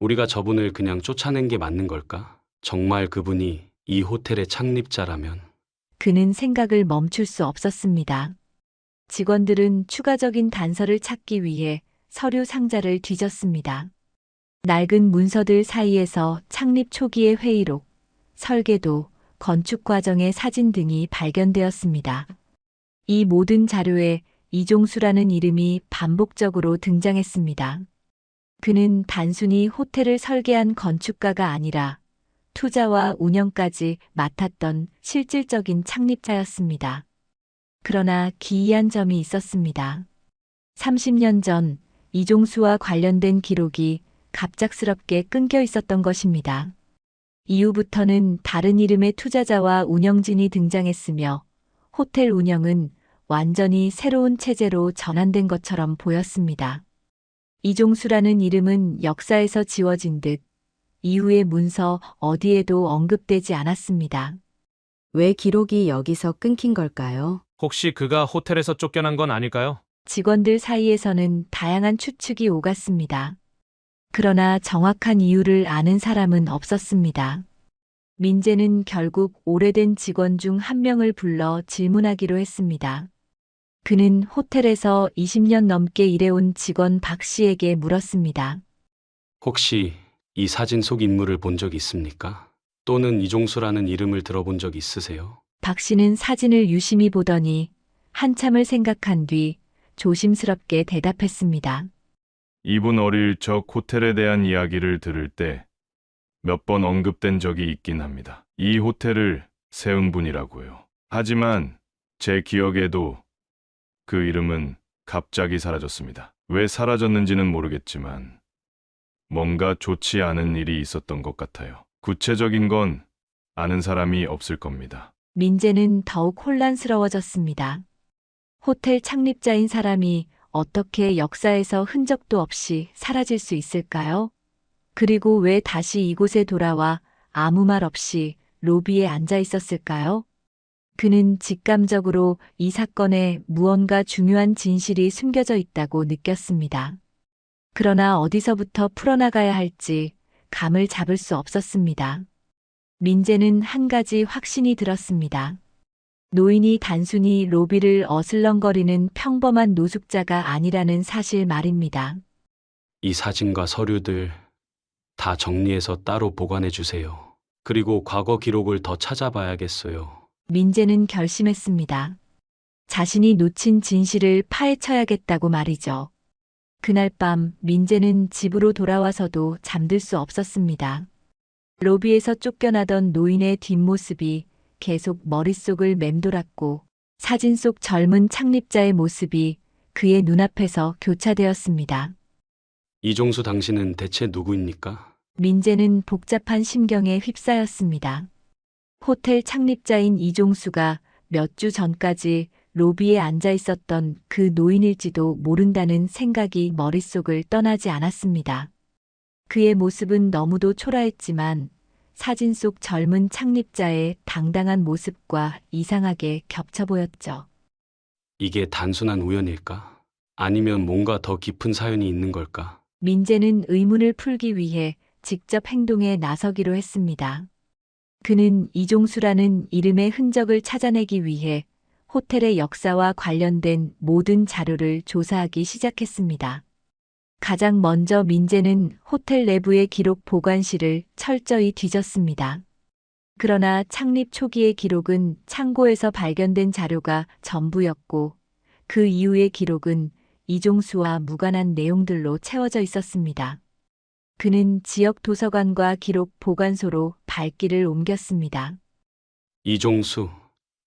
우리가 저분을 그냥 쫓아낸 게 맞는 걸까? 정말 그분이 이 호텔의 창립자라면. 그는 생각을 멈출 수 없었습니다. 직원들은 추가적인 단서를 찾기 위해 서류 상자를 뒤졌습니다. 낡은 문서들 사이에서 창립 초기의 회의록, 설계도, 건축 과정의 사진 등이 발견되었습니다. 이 모든 자료에 이종수라는 이름이 반복적으로 등장했습니다. 그는 단순히 호텔을 설계한 건축가가 아니라 투자와 운영까지 맡았던 실질적인 창립자였습니다. 그러나 기이한 점이 있었습니다. 30년 전 이종수와 관련된 기록이 갑작스럽게 끊겨 있었던 것입니다. 이후부터는 다른 이름의 투자자와 운영진이 등장했으며 호텔 운영은 완전히 새로운 체제로 전환된 것처럼 보였습니다. 이종수라는 이름은 역사에서 지워진 듯 이후의 문서 어디에도 언급되지 않았습니다. 왜 기록이 여기서 끊긴 걸까요? 혹시 그가 호텔에서 쫓겨난 건 아닐까요? 직원들 사이에서는 다양한 추측이 오갔습니다. 그러나 정확한 이유를 아는 사람은 없었습니다. 민재는 결국 오래된 직원 중 한 명을 불러 질문하기로 했습니다. 그는 호텔에서 20년 넘게 일해온 직원 박 씨에게 물었습니다. 혹시 이 사진 속 인물을 본 적 있습니까? 또는 이종수라는 이름을 들어본 적 있으세요? 박 씨는 사진을 유심히 보더니 한참을 생각한 뒤 조심스럽게 대답했습니다. 이분 어릴 적 호텔에 대한 이야기를 들을 때 몇 번 언급된 적이 있긴 합니다. 이 호텔을 세운 분이라고요. 하지만 제 기억에도 그 이름은 갑자기 사라졌습니다. 왜 사라졌는지는 모르겠지만 뭔가 좋지 않은 일이 있었던 것 같아요. 구체적인 건 아는 사람이 없을 겁니다. 민재는 더욱 혼란스러워졌습니다. 호텔 창립자인 사람이 어떻게 역사에서 흔적도 없이 사라질 수 있을까요? 그리고 왜 다시 이곳에 돌아와 아무 말 없이 로비에 앉아 있었을까요? 그는 직감적으로 이 사건에 무언가 중요한 진실이 숨겨져 있다고 느꼈습니다. 그러나 어디서부터 풀어나가야 할지 감을 잡을 수 없었습니다. 민재는 한 가지 확신이 들었습니다. 노인이 단순히 로비를 어슬렁거리는 평범한 노숙자가 아니라는 사실 말입니다. 이 사진과 서류들 다 정리해서 따로 보관해 주세요. 그리고 과거 기록을 더 찾아봐야겠어요. 민재는 결심했습니다. 자신이 놓친 진실을 파헤쳐야겠다고 말이죠. 그날 밤 민재는 집으로 돌아와서도 잠들 수 없었습니다. 로비에서 쫓겨나던 노인의 뒷모습이 계속 머릿속을 맴돌았고 사진 속 젊은 창립자의 모습이 그의 눈앞에서 교차되었습니다. 이종수 당신은 대체 누구입니까? 민재는 복잡한 심경에 휩싸였습니다. 호텔 창립자인 이종수가 몇 주 전까지 로비에 앉아 있었던 그 노인일지도 모른다는 생각이 머릿속을 떠나지 않았습니다. 그의 모습은 너무도 초라했지만 사진 속 젊은 창립자의 당당한 모습과 이상하게 겹쳐 보였죠. 이게 단순한 우연일까? 아니면 뭔가 더 깊은 사연이 있는 걸까? 민재는 의문을 풀기 위해 직접 행동에 나서기로 했습니다. 그는 이종수라는 이름의 흔적을 찾아내기 위해 호텔의 역사와 관련된 모든 자료를 조사하기 시작했습니다. 가장 먼저 민재는 호텔 내부의 기록 보관실을 철저히 뒤졌습니다. 그러나 창립 초기의 기록은 창고에서 발견된 자료가 전부였고 그 이후의 기록은 이종수와 무관한 내용들로 채워져 있었습니다. 그는 지역 도서관과 기록 보관소로 발길을 옮겼습니다. 이종수,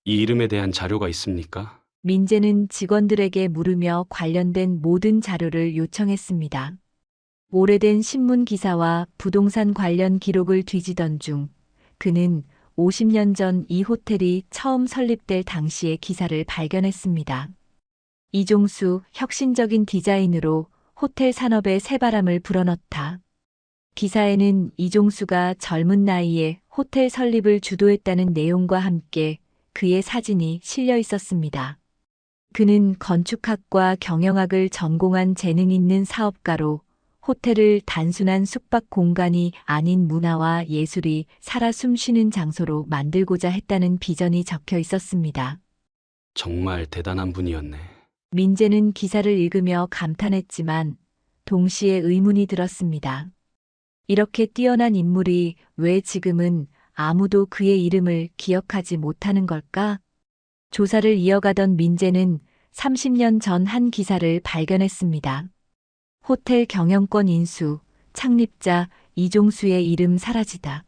이 이름에 대한 자료가 있습니까? 민재는 직원들에게 물으며 관련된 모든 자료를 요청했습니다. 오래된 신문 기사와 부동산 관련 기록을 뒤지던 중 그는 50년 전 이 호텔이 처음 설립될 당시의 기사를 발견했습니다. 이종수, 혁신적인 디자인으로 호텔 산업에 새바람을 불어넣다. 기사에는 이종수가 젊은 나이에 호텔 설립을 주도했다는 내용과 함께 그의 사진이 실려 있었습니다. 그는 건축학과 경영학을 전공한 재능 있는 사업가로 호텔을 단순한 숙박 공간이 아닌 문화와 예술이 살아 숨쉬는 장소로 만들고자 했다는 비전이 적혀 있었습니다. 정말 대단한 분이었네. 민재는 기사를 읽으며 감탄했지만 동시에 의문이 들었습니다. 이렇게 뛰어난 인물이 왜 지금은 아무도 그의 이름을 기억하지 못하는 걸까? 조사를 이어가던 민재는 30년 전 한 기사를 발견했습니다. 호텔 경영권 인수, 창립자 이종수의 이름 사라지다.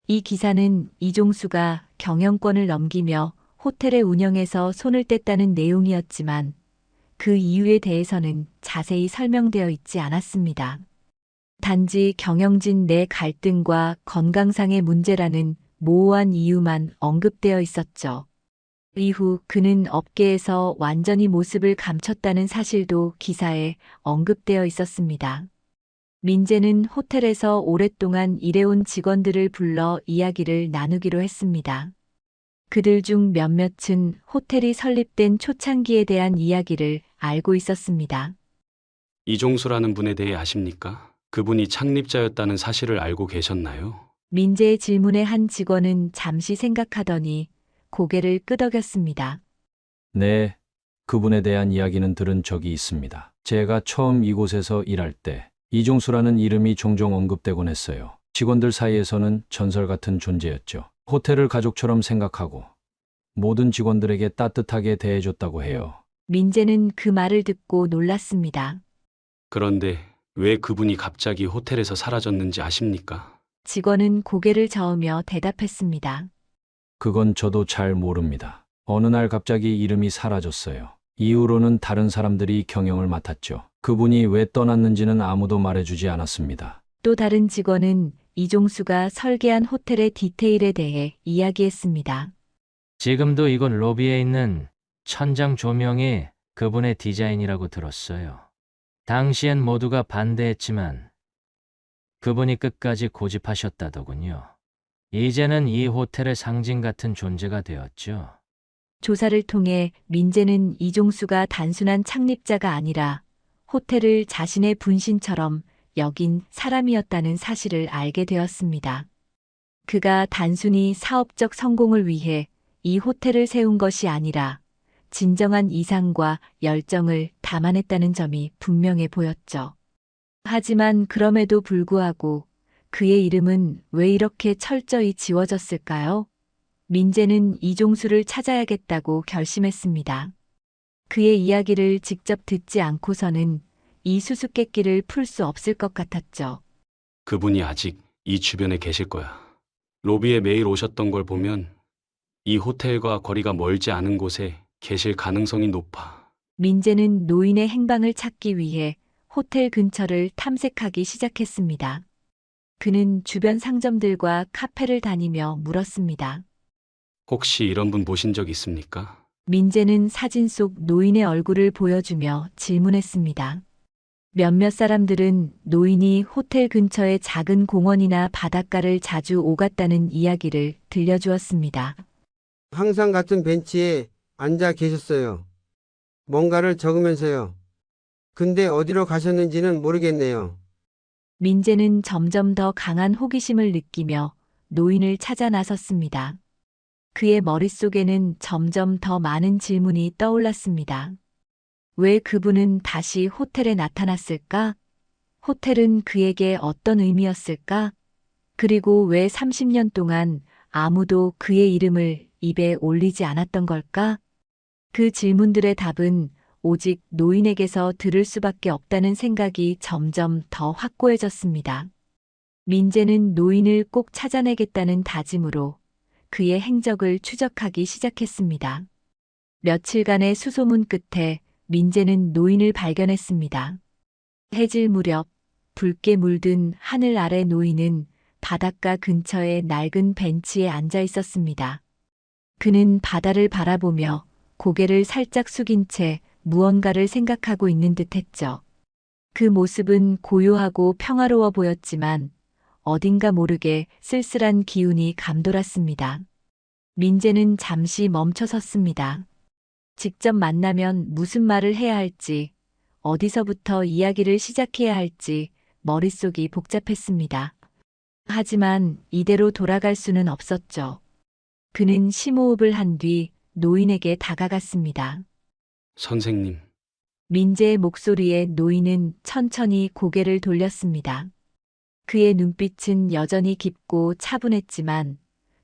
이 기사는 이종수가 경영권을 넘기며 호텔의 운영에서 손을 뗐다는 내용이었지만 그 이유에 대해서는 자세히 설명되어 있지 않았습니다. 단지 경영진 내 갈등과 건강상의 문제라는 모호한 이유만 언급되어 있었죠. 이후 그는 업계에서 완전히 모습을 감췄다는 사실도 기사에 언급되어 있었습니다. 민재는 호텔에서 오랫동안 일해온 직원들을 불러 이야기를 나누기로 했습니다. 그들 중 몇몇은 호텔이 설립된 초창기에 대한 이야기를 알고 있었습니다. 이종수라는 분에 대해 아십니까? 그분이 창립자였다는 사실을 알고 계셨나요? 민재의 질문에 한 직원은 잠시 생각하더니 고개를 끄덕였습니다. 네, 그분에 대한 이야기는 들은 적이 있습니다. 제가 처음 이곳에서 일할 때 이종수라는 이름이 종종 언급되곤 했어요. 직원들 사이에서는 전설 같은 존재였죠. 호텔을 가족처럼 생각하고 모든 직원들에게 따뜻하게 대해줬다고 해요. 민재는 그 말을 듣고 놀랐습니다. 그런데 왜 그분이 갑자기 호텔에서 사라졌는지 아십니까? 직원은 고개를 저으며 대답했습니다. 그건 저도 잘 모릅니다. 어느 날 갑자기 이름이 사라졌어요. 이후로는 다른 사람들이 경영을 맡았죠. 그분이 왜 떠났는지는 아무도 말해주지 않았습니다. 또 다른 직원은 이종수가 설계한 호텔의 디테일에 대해 이야기했습니다. 지금도 이곳 로비에 있는 천장 조명이 그분의 디자인이라고 들었어요. 당시엔 모두가 반대했지만 그분이 끝까지 고집하셨다더군요. 이제는 이 호텔의 상징 같은 존재가 되었죠. 조사를 통해 민재는 이종수가 단순한 창립자가 아니라 호텔을 자신의 분신처럼 여긴 사람이었다는 사실을 알게 되었습니다. 그가 단순히 사업적 성공을 위해 이 호텔을 세운 것이 아니라 진정한 이상과 열정을 담아냈다는 점이 분명해 보였죠. 하지만 그럼에도 불구하고 그의 이름은 왜 이렇게 철저히 지워졌을까요? 민재는 이종수를 찾아야겠다고 결심했습니다. 그의 이야기를 직접 듣지 않고서는 이 수수께끼를 풀 수 없을 것 같았죠. 그분이 아직 이 주변에 계실 거야. 로비에 매일 오셨던 걸 보면 이 호텔과 거리가 멀지 않은 곳에 계실 가능성이 높아. 민재는 노인의 행방을 찾기 위해 호텔 근처를 탐색하기 시작했습니다. 그는 주변 상점들과 카페를 다니며 물었습니다. 혹시 이런 분 보신 적 있습니까? 민재는 사진 속 노인의 얼굴을 보여주며 질문했습니다. 몇몇 사람들은 노인이 호텔 근처의 작은 공원이나 바닷가를 자주 오갔다는 이야기를 들려주었습니다. 항상 같은 벤치에 앉아 계셨어요. 뭔가를 적으면서요. 근데 어디로 가셨는지는 모르겠네요. 민재는 점점 더 강한 호기심을 느끼며 노인을 찾아 나섰습니다. 그의 머릿속에는 점점 더 많은 질문이 떠올랐습니다. 왜 그분은 다시 호텔에 나타났을까? 호텔은 그에게 어떤 의미였을까? 그리고 왜 30년 동안 아무도 그의 이름을 입에 올리지 않았던 걸까? 그 질문들의 답은 오직 노인에게서 들을 수밖에 없다는 생각이 점점 더 확고해졌습니다. 민재는 노인을 꼭 찾아내겠다는 다짐으로 그의 행적을 추적하기 시작했습니다. 며칠간의 수소문 끝에 민재는 노인을 발견했습니다. 해질 무렵 붉게 물든 하늘 아래 노인은 바닷가 근처의 낡은 벤치에 앉아 있었습니다. 그는 바다를 바라보며 고개를 살짝 숙인 채 무언가를 생각하고 있는 듯 했죠. 그 모습은 고요하고 평화로워 보였지만 어딘가 모르게 쓸쓸한 기운이 감돌았습니다. 민재는 잠시 멈춰 섰습니다. 직접 만나면 무슨 말을 해야 할지, 어디서부터 이야기를 시작해야 할지 머릿속이 복잡했습니다. 하지만 이대로 돌아갈 수는 없었죠. 그는 심호흡을 한 뒤 노인에게 다가갔습니다. 선생님. 민재의 목소리에 노인은 천천히 고개를 돌렸습니다. 그의 눈빛은 여전히 깊고 차분했지만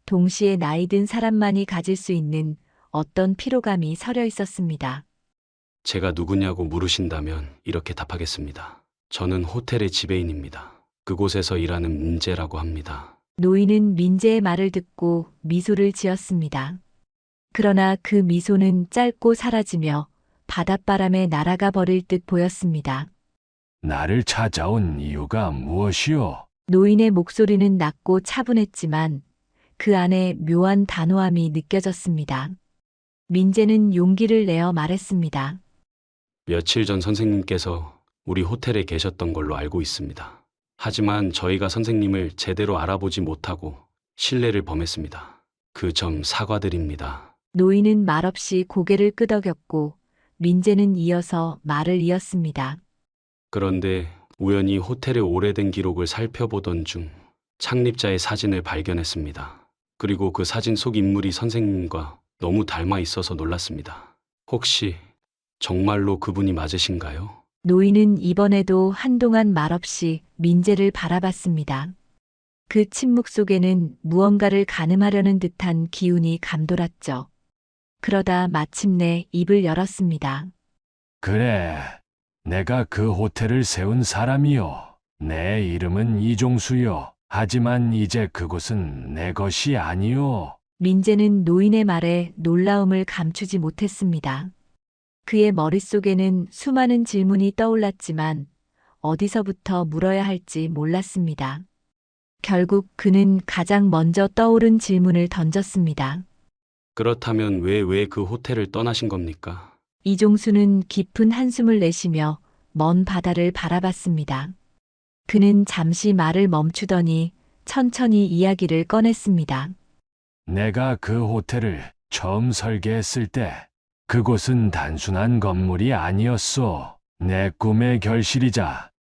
동시에 나이든 사람만이 가질 수 있는 어떤 피로감이 서려 있었습니다. 제가 누구냐고 물으신다면 이렇게 답하겠습니다. 저는 호텔의 지배인입니다. 그곳에서 일하는 민재라고 합니다. 노인은 민재의 말을 듣고 미소를 지었습니다. 그러나 그 미소는 짧고 사라지며 바닷바람에 날아가 버릴 듯 보였습니다. 나를 찾아온 이유가 무엇이오? 노인의 목소리는 낮고 차분했지만 그 안에 묘한 단호함이 느껴졌습니다. 민재는 용기를 내어 말했습니다. 며칠 전 선생님께서 우리 호텔에 계셨던 걸로 알고 있습니다. 하지만 저희가 선생님을 제대로 알아보지 못하고 신뢰를 범했습니다. 그 점 사과드립니다. 노인은 말없이 고개를 끄덕였고 민재는 이어서 말을 이었습니다. 그런데 우연히 호텔의 오래된 기록을 살펴보던 중 창립자의 사진을 발견했습니다. 그리고 그 사진 속 인물이 선생님과 너무 닮아 있어서 놀랐습니다. 혹시 정말로 그분이 맞으신가요? 노인은 이번에도 한동안 말없이 민재를 바라봤습니다. 그 침묵 속에는 무언가를 가늠하려는 듯한 기운이 감돌았죠. 그러다 마침내 입을 열었습니다. 그래, 내가 그 호텔을 세운 사람이요. 내 이름은 이종수요. 하지만 이제 그곳은 내 것이 아니요. 민재는 노인의 말에 놀라움을 감추지 못했습니다. 그의 머릿속에는 수많은 질문이 떠올랐지만 어디서부터 물어야 할지 몰랐습니다. 결국 그는 가장 먼저 떠오른 질문을 던졌습니다. 그렇다면 왜 그 호텔을 떠나신 겁니까? 이종수는 깊은 한숨을 내쉬며 먼 바다를 바라봤습니다. 그는 잠시 말을 멈추더니 천천히 이야기를 꺼냈습니다. 내가 그 호텔을 처음 설계했을 때 그곳은 단순한 건물이 아니었소. 내 꿈의 결실이자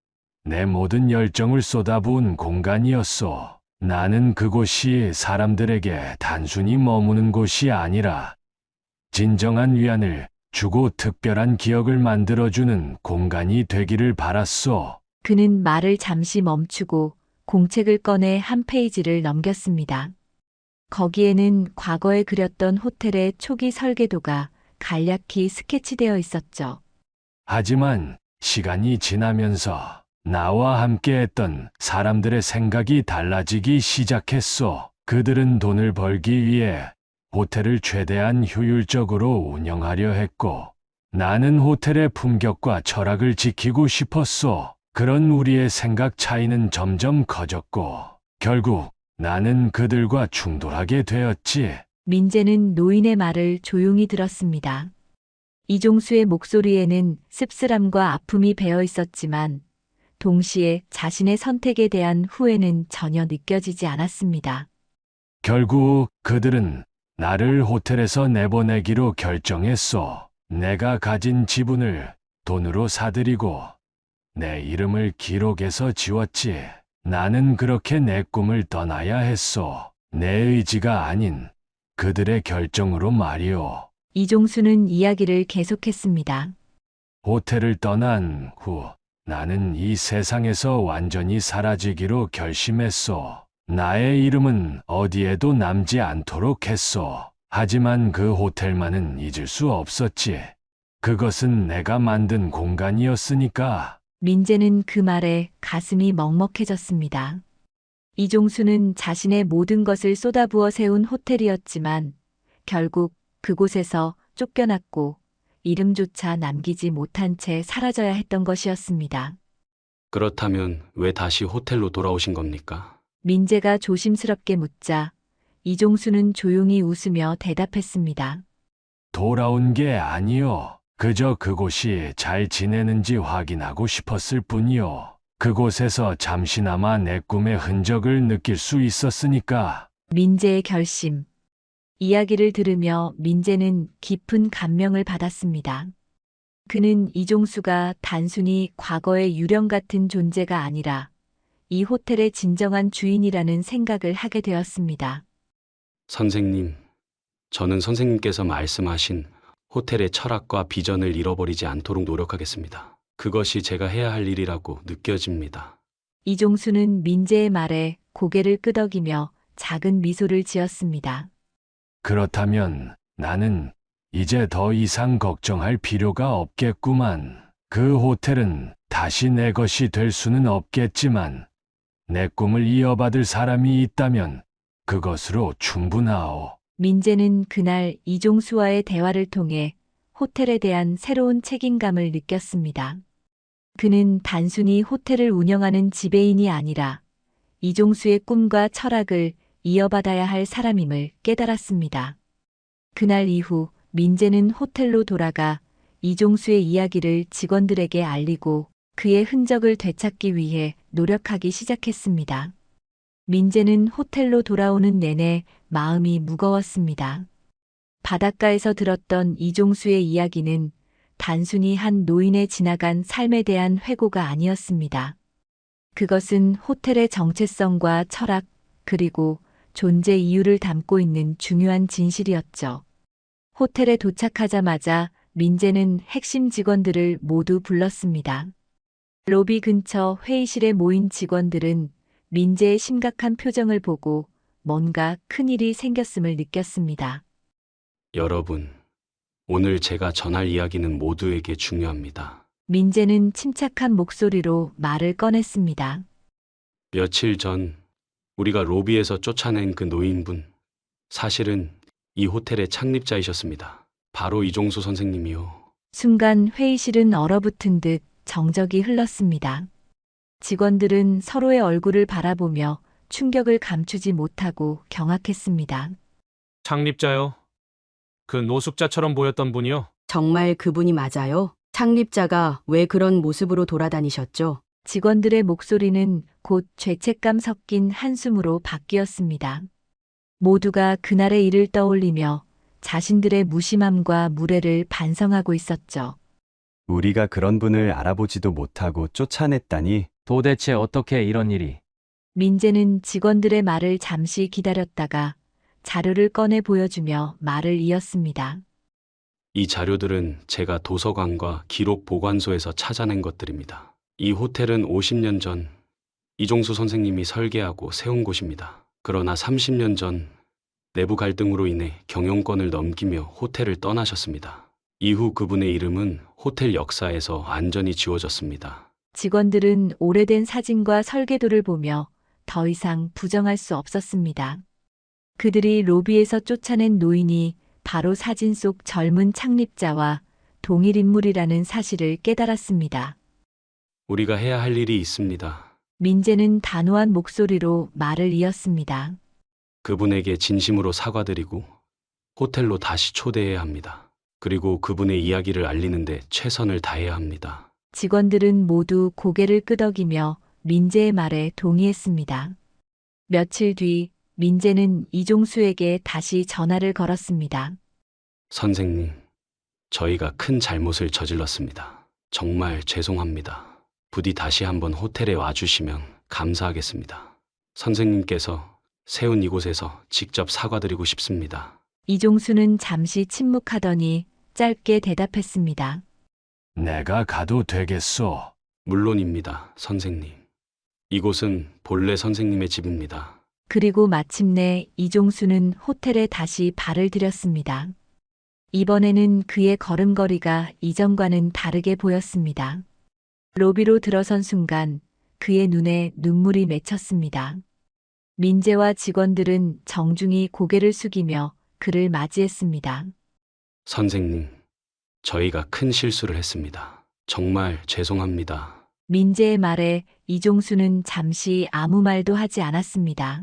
내 모든 열정을 쏟아부은 공간이었소. 나는 그곳이 사람들에게 단순히 머무는 곳이 아니라 진정한 위안을 주고 특별한 기억을 만들어주는 공간이 되기를 바랐소. 그는 말을 잠시 멈추고 공책을 꺼내 한 페이지를 넘겼습니다. 거기에는 과거에 그렸던 호텔의 초기 설계도가 간략히 스케치되어 있었죠. 하지만 시간이 지나면서 나와 함께했던 사람들의 생각이 달라지기 시작했소. 그들은 돈을 벌기 위해 호텔을 최대한 효율적으로 운영하려 했고, 나는 호텔의 품격과 철학을 지키고 싶었소. 그런 우리의 생각 차이는 점점 커졌고, 결국 나는 그들과 충돌하게 되었지. 민재는 노인의 말을 조용히 들었습니다. 이종수의 목소리에는 씁쓸함과 아픔이 배어 있었지만 동시에 자신의 선택에 대한 후회는 전혀 느껴지지 않았습니다. 결국 그들은 나를 호텔에서 내보내기로 결정했소. 내가 가진 지분을 돈으로 사들이고 내 이름을 기록에서 지웠지. 나는 그렇게 내 꿈을 떠나야 했소. 내 의지가 아닌 그들의 결정으로 말이오. 이종수는 이야기를 계속했습니다. 호텔을 떠난 후 나는 이 세상에서 완전히 사라지기로 결심했소. 나의 이름은 어디에도 남지 않도록 했소. 하지만 그 호텔만은 잊을 수 없었지. 그것은 내가 만든 공간이었으니까. 민재는 그 말에 가슴이 먹먹해졌습니다. 이종수는 자신의 모든 것을 쏟아부어 세운 호텔이었지만 결국 그곳에서 쫓겨났고 이름조차 남기지 못한 채 사라져야 했던 것이었습니다. 그렇다면 왜 다시 호텔로 돌아오신 겁니까? 민재가 조심스럽게 묻자 이종수는 조용히 웃으며 대답했습니다. 돌아온 게 아니요. 그저 그곳이 잘 지내는지 확인하고 싶었을 뿐이요. 그곳에서 잠시나마 내 꿈의 흔적을 느낄 수 있었으니까. 민재의 결심. 이야기를 들으며 민재는 깊은 감명을 받았습니다. 그는 이종수가 단순히 과거의 유령 같은 존재가 아니라 이 호텔의 진정한 주인이라는 생각을 하게 되었습니다. 선생님, 저는 선생님께서 말씀하신 호텔의 철학과 비전을 잃어버리지 않도록 노력하겠습니다. 그것이 제가 해야 할 일이라고 느껴집니다. 이종수는 민재의 말에 고개를 끄덕이며 작은 미소를 지었습니다. 그렇다면 나는 이제 더 이상 걱정할 필요가 없겠구만. 그 호텔은 다시 내 것이 될 수는 없겠지만 내 꿈을 이어받을 사람이 있다면 그것으로 충분하오. 민재는 그날 이종수와의 대화를 통해 호텔에 대한 새로운 책임감을 느꼈습니다. 그는 단순히 호텔을 운영하는 지배인이 아니라 이종수의 꿈과 철학을 이어받아야 할 사람임을 깨달았습니다. 그날 이후 민재는 호텔로 돌아가 이종수의 이야기를 직원들에게 알리고 그의 흔적을 되찾기 위해 노력하기 시작했습니다. 민재는 호텔로 돌아오는 내내 마음이 무거웠습니다. 바닷가에서 들었던 이종수의 이야기는 단순히 한 노인의 지나간 삶에 대한 회고가 아니었습니다. 그것은 호텔의 정체성과 철학, 그리고 존재 이유를 담고 있는 중요한 진실이었죠. 호텔에 도착하자마자 민재는 핵심 직원들을 모두 불렀습니다. 로비 근처 회의실에 모인 직원들은 민재의 심각한 표정을 보고 뭔가 큰일이 생겼음을 느꼈습니다. 여러분, 오늘 제가 전할 이야기는 모두에게 중요합니다. 민재는 침착한 목소리로 말을 꺼냈습니다. 며칠 전 우리가 로비에서 쫓아낸 그 노인분, 사실은 이 호텔의 창립자이셨습니다. 바로 이종수 선생님이요. 순간 회의실은 얼어붙은 듯 정적이 흘렀습니다. 직원들은 서로의 얼굴을 바라보며 충격을 감추지 못하고 경악했습니다. 창립자요? 그 노숙자처럼 보였던 분이요? 정말 그분이 맞아요? 창립자가 왜 그런 모습으로 돌아다니셨죠? 직원들의 목소리는 곧 죄책감 섞인 한숨으로 바뀌었습니다. 모두가 그날의 일을 떠올리며 자신들의 무심함과 무례를 반성하고 있었죠. 우리가 그런 분을 알아보지도 못하고 쫓아냈다니. 도대체 어떻게 이런 일이? 민재는 직원들의 말을 잠시 기다렸다가 자료를 꺼내 보여주며 말을 이었습니다. 이 자료들은 제가 도서관과 기록 보관소에서 찾아낸 것들입니다. 이 호텔은 50년 전 이종수 선생님이 설계하고 세운 곳입니다. 그러나 30년 전 내부 갈등으로 인해 경영권을 넘기며 호텔을 떠나셨습니다. 이후 그분의 이름은 호텔 역사에서 안전히 지워졌습니다. 직원들은 오래된 사진과 설계도를 보며 더 이상 부정할 수 없었습니다. 그들이 로비에서 쫓아낸 노인이 바로 사진 속 젊은 창립자와 동일 인물이라는 사실을 깨달았습니다. 우리가 해야 할 일이 있습니다. 민재는 단호한 목소리로 말을 이었습니다. 그분에게 진심으로 사과드리고 호텔로 다시 초대해야 합니다. 그리고 그분의 이야기를 알리는데 최선을 다해야 합니다. 직원들은 모두 고개를 끄덕이며 민재의 말에 동의했습니다. 며칠 뒤 민재는 이종수에게 다시 전화를 걸었습니다. 선생님, 저희가 큰 잘못을 저질렀습니다. 정말 죄송합니다. 부디 다시 한번 호텔에 와주시면 감사하겠습니다. 선생님께서 세운 이곳에서 직접 사과드리고 싶습니다. 이종수는 잠시 침묵하더니 짧게 대답했습니다. 내가 가도 되겠소? 물론입니다, 선생님. 이곳은 본래 선생님의 집입니다. 그리고 마침내 이종수는 호텔에 다시 발을 들였습니다. 이번에는 그의 걸음걸이가 이전과는 다르게 보였습니다. 로비로 들어선 순간 그의 눈에 눈물이 맺혔습니다. 민재와 직원들은 정중히 고개를 숙이며 그를 맞이했습니다. 선생님, 저희가 큰 실수를 했습니다. 정말 죄송합니다. 민재의 말에 이종수는 잠시 아무 말도 하지 않았습니다.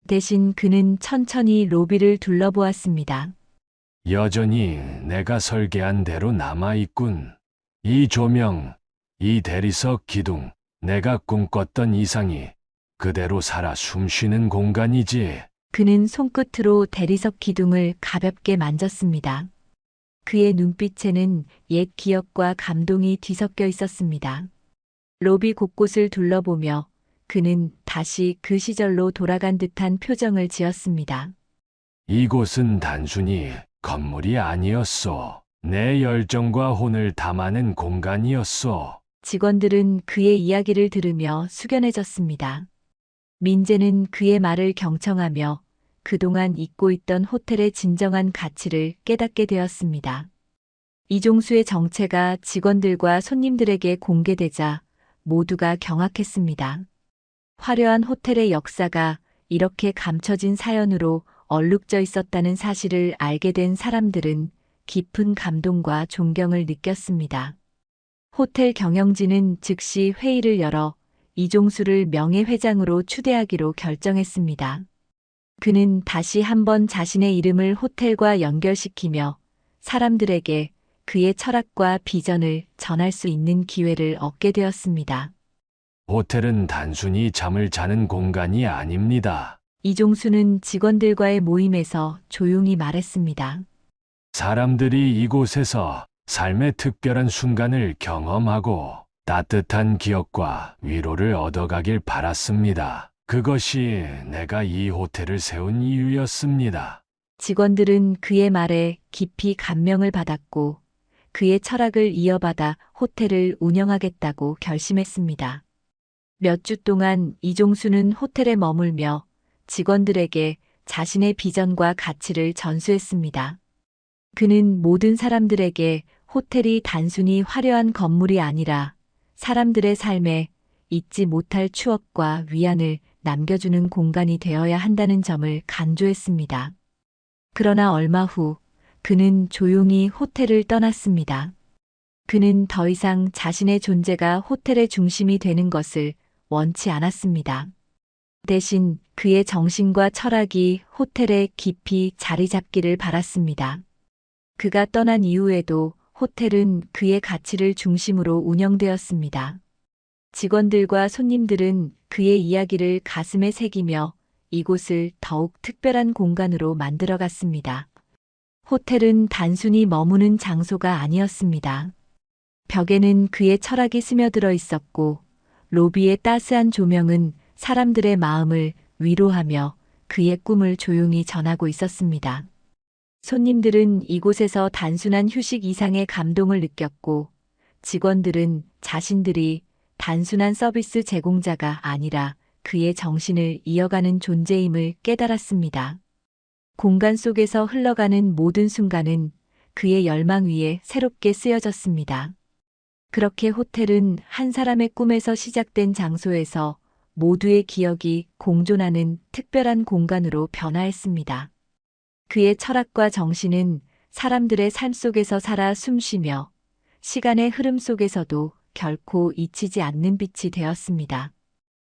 대신 그는 천천히 로비를 둘러보았습니다. 여전히 내가 설계한 대로 남아있군. 이 조명, 이 대리석 기둥, 내가 꿈꿨던 이상이 그대로 살아 숨쉬는 공간이지. 그는 손끝으로 대리석 기둥을 가볍게 만졌습니다. 그의 눈빛에는 옛 기억과 감동이 뒤섞여 있었습니다. 로비 곳곳을 둘러보며 그는 다시 그 시절로 돌아간 듯한 표정을 지었습니다. 이곳은 단순히 건물이 아니었소. 내 열정과 혼을 담아낸 공간이었소. 직원들은 그의 이야기를 들으며 숙연해졌습니다. 민재는 그의 말을 경청하며 그동안 잊고 있던 호텔의 진정한 가치를 깨닫게 되었습니다. 이종수의 정체가 직원들과 손님들에게 공개되자 모두가 경악했습니다. 화려한 호텔의 역사가 이렇게 감춰진 사연으로 얼룩져 있었다는 사실을 알게 된 사람들은 깊은 감동과 존경을 느꼈습니다. 호텔 경영진은 즉시 회의를 열어 이종수를 명예회장으로 추대하기로 결정했습니다. 그는 다시 한번 자신의 이름을 호텔과 연결시키며 사람들에게 그의 철학과 비전을 전할 수 있는 기회를 얻게 되었습니다. 호텔은 단순히 잠을 자는 공간이 아닙니다. 이종수는 직원들과의 모임에서 조용히 말했습니다. 사람들이 이곳에서 삶의 특별한 순간을 경험하고 따뜻한 기억과 위로를 얻어가길 바랐습니다. 그것이 내가 이 호텔을 세운 이유였습니다. 직원들은 그의 말에 깊이 감명을 받았고 그의 철학을 이어받아 호텔을 운영하겠다고 결심했습니다. 몇 주 동안 이종수는 호텔에 머물며 직원들에게 자신의 비전과 가치를 전수했습니다. 그는 모든 사람들에게 호텔이 단순히 화려한 건물이 아니라 사람들의 삶에 잊지 못할 추억과 위안을 남겨주는 공간이 되어야 한다는 점을 강조했습니다. 그러나 얼마 후 그는 조용히 호텔을 떠났습니다. 그는 더 이상 자신의 존재가 호텔의 중심이 되는 것을 원치 않았습니다. 대신 그의 정신과 철학이 호텔에 깊이 자리 잡기를 바랐습니다. 그가 떠난 이후에도 호텔은 그의 가치를 중심으로 운영되었습니다. 직원들과 손님들은 그의 이야기를 가슴에 새기며 이곳을 더욱 특별한 공간으로 만들어갔습니다. 호텔은 단순히 머무는 장소가 아니었습니다. 벽에는 그의 철학이 스며들어 있었고 로비의 따스한 조명은 사람들의 마음을 위로하며 그의 꿈을 조용히 전하고 있었습니다. 손님들은 이곳에서 단순한 휴식 이상의 감동을 느꼈고 직원들은 자신들이 단순한 서비스 제공자가 아니라 그의 정신을 이어가는 존재임을 깨달았습니다. 공간 속에서 흘러가는 모든 순간은 그의 열망 위에 새롭게 쓰여졌습니다. 그렇게 호텔은 한 사람의 꿈에서 시작된 장소에서 모두의 기억이 공존하는 특별한 공간으로 변화했습니다. 그의 철학과 정신은 사람들의 삶 속에서 살아 숨쉬며 시간의 흐름 속에서도 결코 잊히지 않는 빛이 되었습니다.